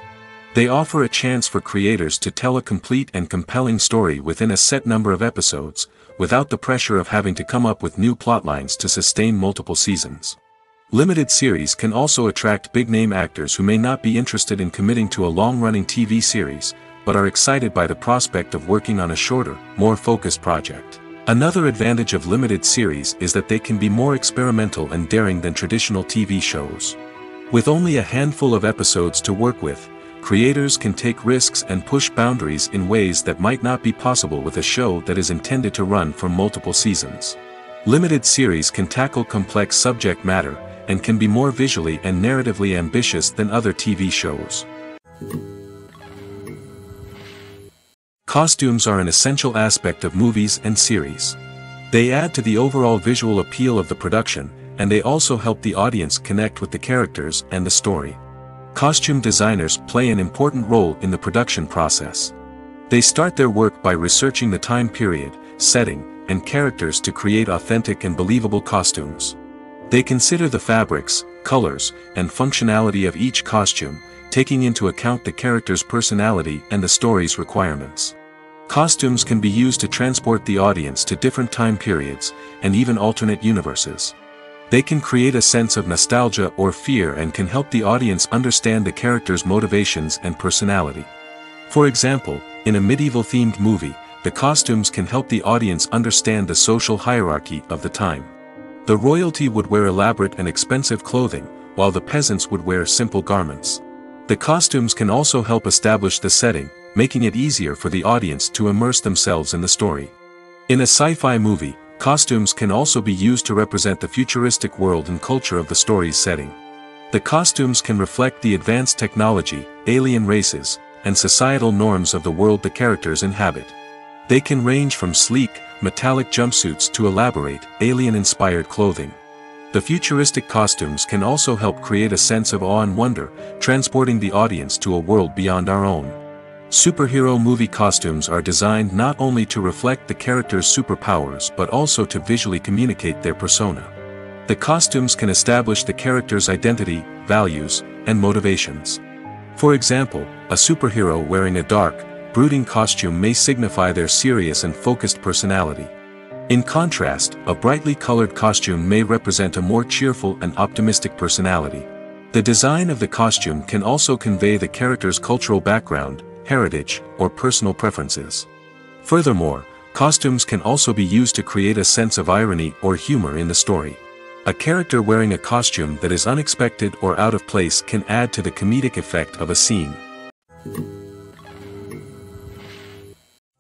They offer a chance for creators to tell a complete and compelling story within a set number of episodes, without the pressure of having to come up with new plotlines to sustain multiple seasons. Limited series can also attract big-name actors who may not be interested in committing to a long-running TV series, but are excited by the prospect of working on a shorter, more focused project. Another advantage of limited series is that they can be more experimental and daring than traditional TV shows. With only a handful of episodes to work with, creators can take risks and push boundaries in ways that might not be possible with a show that is intended to run for multiple seasons. Limited series can tackle complex subject matter, and can be more visually and narratively ambitious than other TV shows. Costumes are an essential aspect of movies and series. They add to the overall visual appeal of the production, and they also help the audience connect with the characters and the story. Costume designers play an important role in the production process. They start their work by researching the time period, setting, and characters to create authentic and believable costumes. They consider the fabrics, colors, and functionality of each costume, taking into account the character's personality and the story's requirements. Costumes can be used to transport the audience to different time periods, and even alternate universes. They can create a sense of nostalgia or fear and can help the audience understand the character's motivations and personality. For example, in a medieval-themed movie, the costumes can help the audience understand the social hierarchy of the time. The royalty would wear elaborate and expensive clothing, while the peasants would wear simple garments. The costumes can also help establish the setting, making it easier for the audience to immerse themselves in the story. In a sci-fi movie, costumes can also be used to represent the futuristic world and culture of the story's setting. The costumes can reflect the advanced technology, alien races, and societal norms of the world the characters inhabit. They can range from sleek, metallic jumpsuits to elaborate, alien-inspired clothing. The futuristic costumes can also help create a sense of awe and wonder, transporting the audience to a world beyond our own. Superhero movie costumes are designed not only to reflect the character's superpowers but also to visually communicate their persona. The costumes can establish the character's identity, values, and motivations. For example, a superhero wearing a dark, brooding costume may signify their serious and focused personality. In contrast, a brightly colored costume may represent a more cheerful and optimistic personality. The design of the costume can also convey the character's cultural background, heritage, or personal preferences. Furthermore, costumes can also be used to create a sense of irony or humor in the story. A character wearing a costume that is unexpected or out of place can add to the comedic effect of a scene.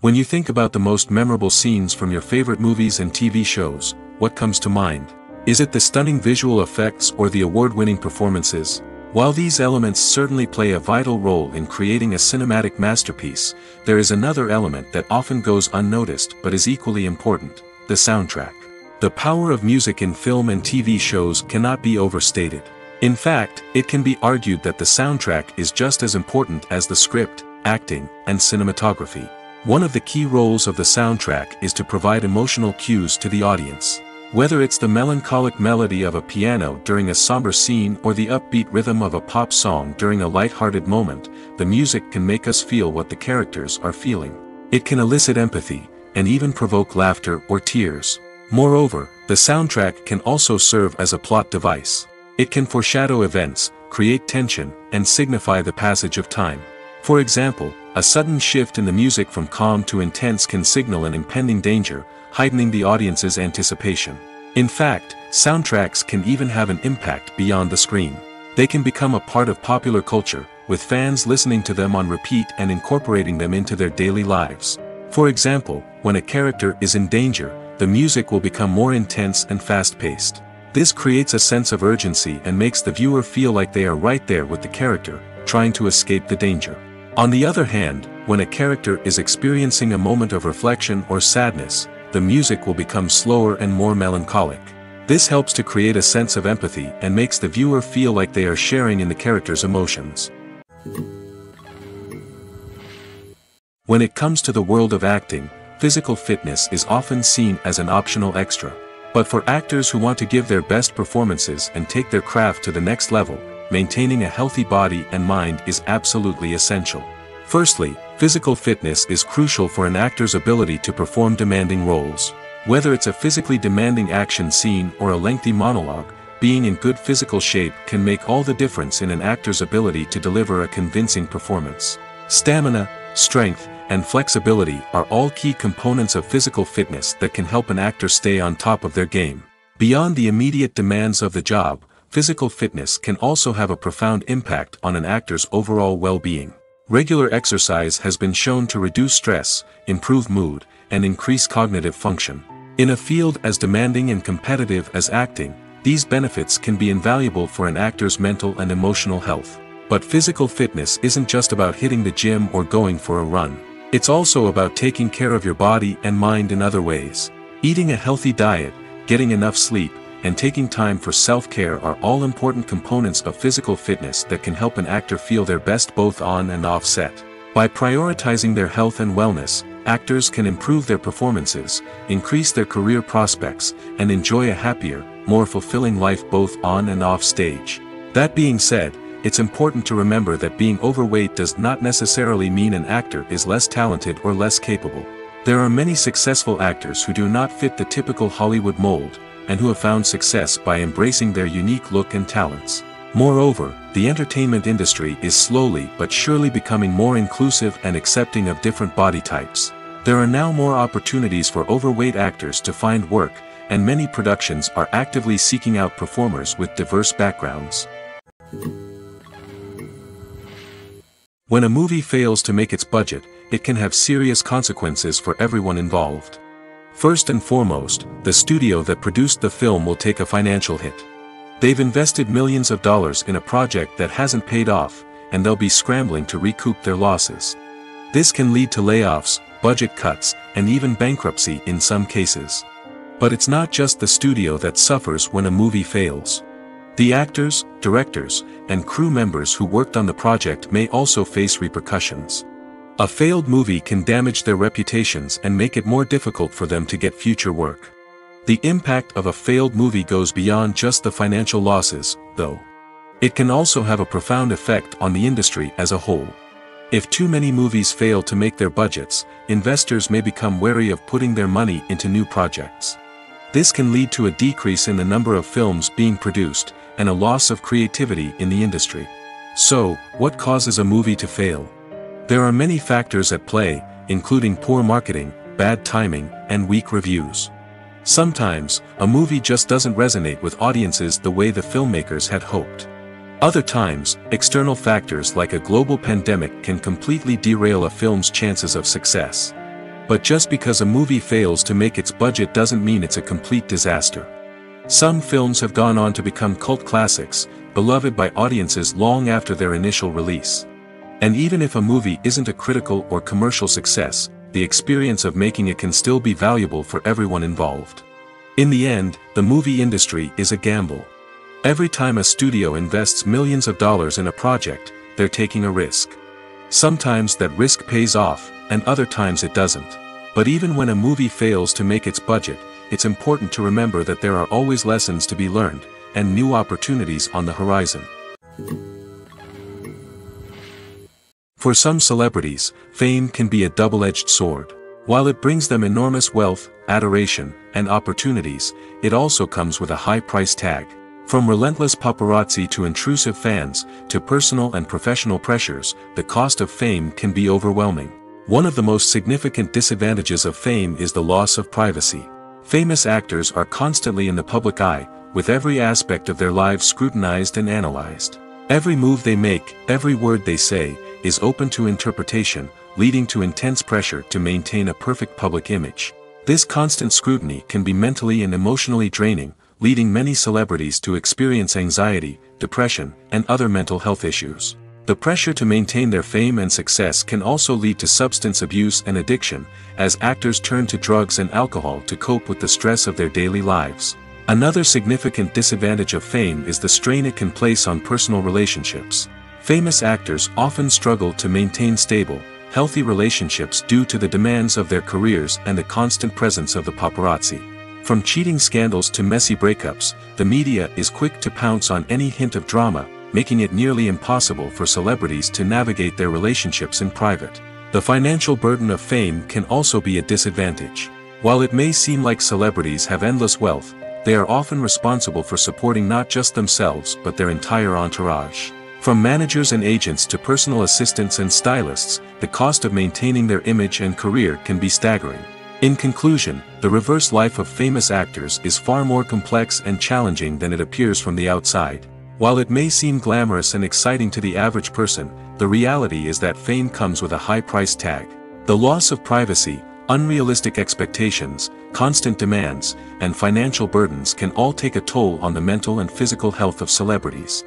When you think about the most memorable scenes from your favorite movies and TV shows, what comes to mind? Is it the stunning visual effects or the award-winning performances? While these elements certainly play a vital role in creating a cinematic masterpiece, there is another element that often goes unnoticed but is equally important: the soundtrack. The power of music in film and TV shows cannot be overstated. In fact, it can be argued that the soundtrack is just as important as the script, acting, and cinematography. One of the key roles of the soundtrack is to provide emotional cues to the audience. Whether it's the melancholic melody of a piano during a somber scene or the upbeat rhythm of a pop song during a light-hearted moment, the music can make us feel what the characters are feeling. It can elicit empathy, and even provoke laughter or tears. Moreover, the soundtrack can also serve as a plot device. It can foreshadow events, create tension, and signify the passage of time. For example, a sudden shift in the music from calm to intense can signal an impending danger, heightening the audience's anticipation. In fact, soundtracks can even have an impact beyond the screen. They can become a part of popular culture, with fans listening to them on repeat and incorporating them into their daily lives. For example, when a character is in danger, the music will become more intense and fast-paced. This creates a sense of urgency and makes the viewer feel like they are right there with the character, trying to escape the danger. On the other hand, when a character is experiencing a moment of reflection or sadness, the music will become slower and more melancholic. This helps to create a sense of empathy and makes the viewer feel like they are sharing in the character's emotions. When it comes to the world of acting, physical fitness is often seen as an optional extra. But for actors who want to give their best performances and take their craft to the next level, maintaining a healthy body and mind is absolutely essential. Firstly, physical fitness is crucial for an actor's ability to perform demanding roles. Whether it's a physically demanding action scene or a lengthy monologue, being in good physical shape can make all the difference in an actor's ability to deliver a convincing performance. Stamina, strength, and flexibility are all key components of physical fitness that can help an actor stay on top of their game. Beyond the immediate demands of the job, physical fitness can also have a profound impact on an actor's overall well-being. Regular exercise has been shown to reduce stress, improve mood, and increase cognitive function. In a field as demanding and competitive as acting, these benefits can be invaluable for an actor's mental and emotional health. But physical fitness isn't just about hitting the gym or going for a run. It's also about taking care of your body and mind in other ways. Eating a healthy diet, getting enough sleep, and taking time for self-care are all important components of physical fitness that can help an actor feel their best both on and off set. By prioritizing their health and wellness, actors can improve their performances, increase their career prospects, and enjoy a happier, more fulfilling life both on and off stage. That being said, it's important to remember that being overweight does not necessarily mean an actor is less talented or less capable. There are many successful actors who do not fit the typical Hollywood mold, and who have found success by embracing their unique look and talents. Moreover, the entertainment industry is slowly but surely becoming more inclusive and accepting of different body types. There are now more opportunities for overweight actors to find work, and many productions are actively seeking out performers with diverse backgrounds. When a movie fails to make its budget, it can have serious consequences for everyone involved. First and foremost, the studio that produced the film will take a financial hit. They've invested millions of dollars in a project that hasn't paid off, and they'll be scrambling to recoup their losses. This can lead to layoffs, budget cuts, and even bankruptcy in some cases. But it's not just the studio that suffers when a movie fails. The actors, directors, and crew members who worked on the project may also face repercussions. A failed movie can damage their reputations and make it more difficult for them to get future work. The impact of a failed movie goes beyond just the financial losses, though. It can also have a profound effect on the industry as a whole. If too many movies fail to make their budgets, investors may become wary of putting their money into new projects. This can lead to a decrease in the number of films being produced, and a loss of creativity in the industry. So, what causes a movie to fail? There are many factors at play, including poor marketing, bad timing, and weak reviews. Sometimes, a movie just doesn't resonate with audiences the way the filmmakers had hoped. Other times, external factors like a global pandemic can completely derail a film's chances of success. But just because a movie fails to make its budget doesn't mean it's a complete disaster. Some films have gone on to become cult classics, beloved by audiences long after their initial release. And even if a movie isn't a critical or commercial success, the experience of making it can still be valuable for everyone involved. In the end, the movie industry is a gamble. Every time a studio invests millions of dollars in a project, they're taking a risk. Sometimes that risk pays off, and other times it doesn't. But even when a movie fails to make its budget, it's important to remember that there are always lessons to be learned, and new opportunities on the horizon. For some celebrities, fame can be a double-edged sword. While it brings them enormous wealth, adoration, and opportunities, it also comes with a high price tag. From relentless paparazzi to intrusive fans, to personal and professional pressures, the cost of fame can be overwhelming. One of the most significant disadvantages of fame is the loss of privacy. Famous actors are constantly in the public eye, with every aspect of their lives scrutinized and analyzed. Every move they make, every word they say, is open to interpretation, leading to intense pressure to maintain a perfect public image. This constant scrutiny can be mentally and emotionally draining, leading many celebrities to experience anxiety, depression, and other mental health issues. The pressure to maintain their fame and success can also lead to substance abuse and addiction, as actors turn to drugs and alcohol to cope with the stress of their daily lives. Another significant disadvantage of fame is the strain it can place on personal relationships. Famous actors often struggle to maintain stable, healthy relationships due to the demands of their careers and the constant presence of the paparazzi. From cheating scandals to messy breakups, the media is quick to pounce on any hint of drama, making it nearly impossible for celebrities to navigate their relationships in private. The financial burden of fame can also be a disadvantage. While it may seem like celebrities have endless wealth, they are often responsible for supporting not just themselves but their entire entourage. From managers and agents to personal assistants and stylists, the cost of maintaining their image and career can be staggering. In conclusion, the reverse life of famous actors is far more complex and challenging than it appears from the outside. While it may seem glamorous and exciting to the average person, the reality is that fame comes with a high price tag. The loss of privacy, unrealistic expectations, constant demands, and financial burdens can all take a toll on the mental and physical health of celebrities.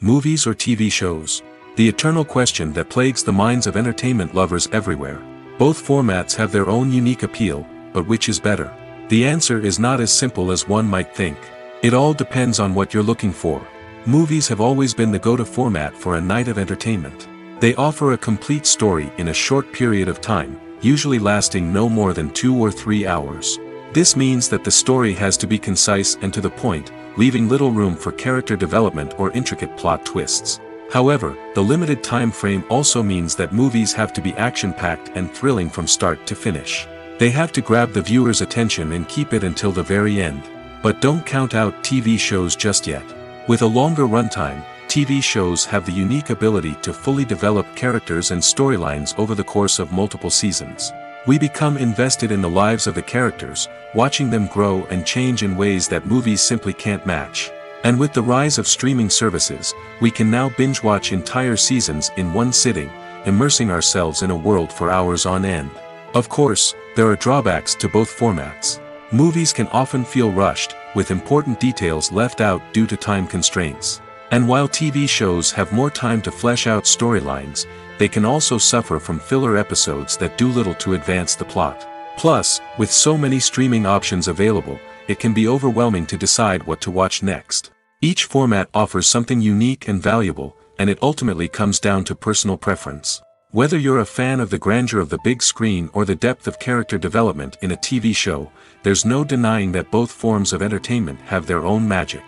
Movies or TV shows? The eternal question that plagues the minds of entertainment lovers everywhere. Both formats have their own unique appeal, but which is better? The answer is not as simple as one might think. It all depends on what you're looking for. Movies have always been the go-to format for a night of entertainment. They offer a complete story in a short period of time, usually lasting no more than 2 or 3 hours. This means that the story has to be concise and to the point, leaving little room for character development or intricate plot twists. However, the limited time frame also means that movies have to be action-packed and thrilling from start to finish. They have to grab the viewer's attention and keep it until the very end. But don't count out TV shows just yet. With a longer runtime, TV shows have the unique ability to fully develop characters and storylines over the course of multiple seasons. We become invested in the lives of the characters, watching them grow and change in ways that movies simply can't match. And with the rise of streaming services, we can now binge-watch entire seasons in one sitting, immersing ourselves in a world for hours on end. Of course, there are drawbacks to both formats. Movies can often feel rushed, with important details left out due to time constraints. And while TV shows have more time to flesh out storylines, they can also suffer from filler episodes that do little to advance the plot. Plus, with so many streaming options available, it can be overwhelming to decide what to watch next. Each format offers something unique and valuable, and it ultimately comes down to personal preference. Whether you're a fan of the grandeur of the big screen or the depth of character development in a TV show, there's no denying that both forms of entertainment have their own magic.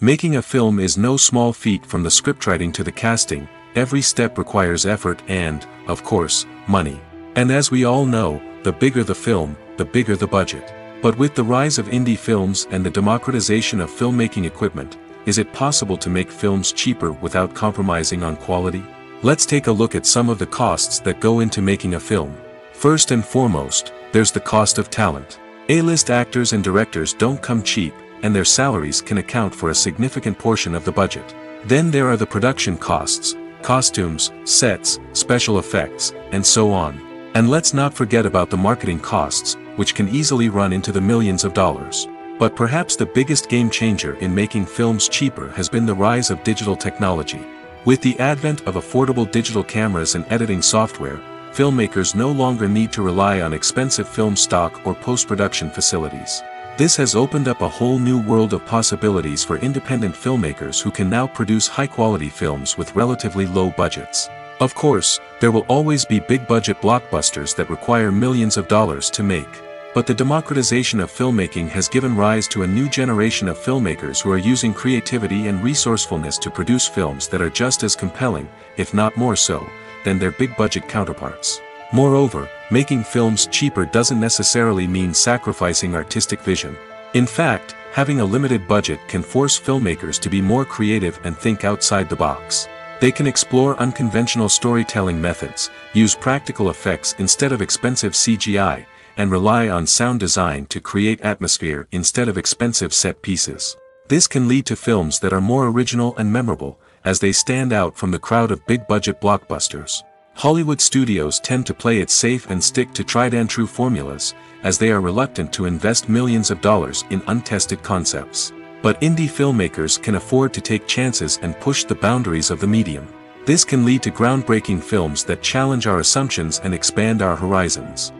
Making a film is no small feat. From the scriptwriting to the casting, every step requires effort and, of course, money. And as we all know, the bigger the film, the bigger the budget. But with the rise of indie films and the democratization of filmmaking equipment, is it possible to make films cheaper without compromising on quality? Let's take a look at some of the costs that go into making a film. First and foremost, there's the cost of talent. A-list actors and directors don't come cheap, and their salaries can account for a significant portion of the budget. Then there are the production costs, costumes, sets, special effects, and so on. And let's not forget about the marketing costs, which can easily run into the millions of dollars. But perhaps the biggest game changer in making films cheaper has been the rise of digital technology. With the advent of affordable digital cameras and editing software, filmmakers no longer need to rely on expensive film stock or post-production facilities. This has opened up a whole new world of possibilities for independent filmmakers who can now produce high-quality films with relatively low budgets. Of course, there will always be big-budget blockbusters that require millions of dollars to make. But the democratization of filmmaking has given rise to a new generation of filmmakers who are using creativity and resourcefulness to produce films that are just as compelling, if not more so, than their big-budget counterparts. Moreover, making films cheaper doesn't necessarily mean sacrificing artistic vision. In fact, having a limited budget can force filmmakers to be more creative and think outside the box. They can explore unconventional storytelling methods, use practical effects instead of expensive CGI, and rely on sound design to create atmosphere instead of expensive set pieces. This can lead to films that are more original and memorable, as they stand out from the crowd of big-budget blockbusters. Hollywood studios tend to play it safe and stick to tried-and-true formulas, as they are reluctant to invest millions of dollars in untested concepts. But indie filmmakers can afford to take chances and push the boundaries of the medium. This can lead to groundbreaking films that challenge our assumptions and expand our horizons.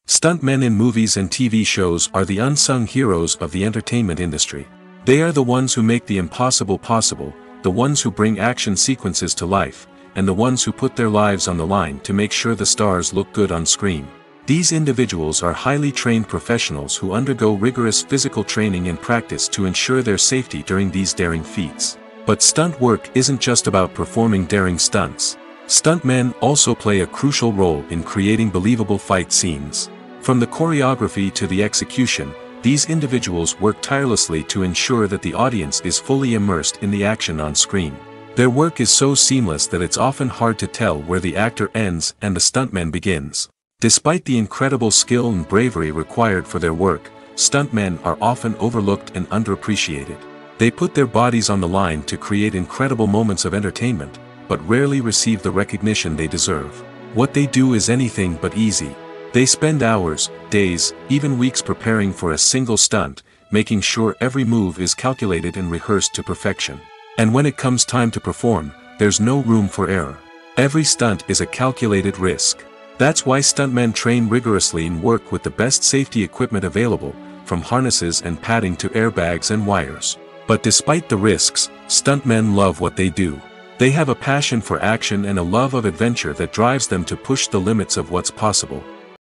Stuntmen in movies and TV shows are the unsung heroes of the entertainment industry. They are the ones who make the impossible possible, the ones who bring action sequences to life, and the ones who put their lives on the line to make sure the stars look good on screen. These individuals are highly trained professionals who undergo rigorous physical training and practice to ensure their safety during these daring feats. But stunt work isn't just about performing daring stunts. Stuntmen also play a crucial role in creating believable fight scenes. From the choreography to the execution, these individuals work tirelessly to ensure that the audience is fully immersed in the action on screen. Their work is so seamless that it's often hard to tell where the actor ends and the stuntman begins. Despite the incredible skill and bravery required for their work, stuntmen are often overlooked and underappreciated. They put their bodies on the line to create incredible moments of entertainment, but rarely receive the recognition they deserve. What they do is anything but easy. They spend hours, days, even weeks preparing for a single stunt, making sure every move is calculated and rehearsed to perfection. And when it comes time to perform, there's no room for error. Every stunt is a calculated risk. That's why stuntmen train rigorously and work with the best safety equipment available, from harnesses and padding to airbags and wires. But despite the risks, stuntmen love what they do. They have a passion for action and a love of adventure that drives them to push the limits of what's possible.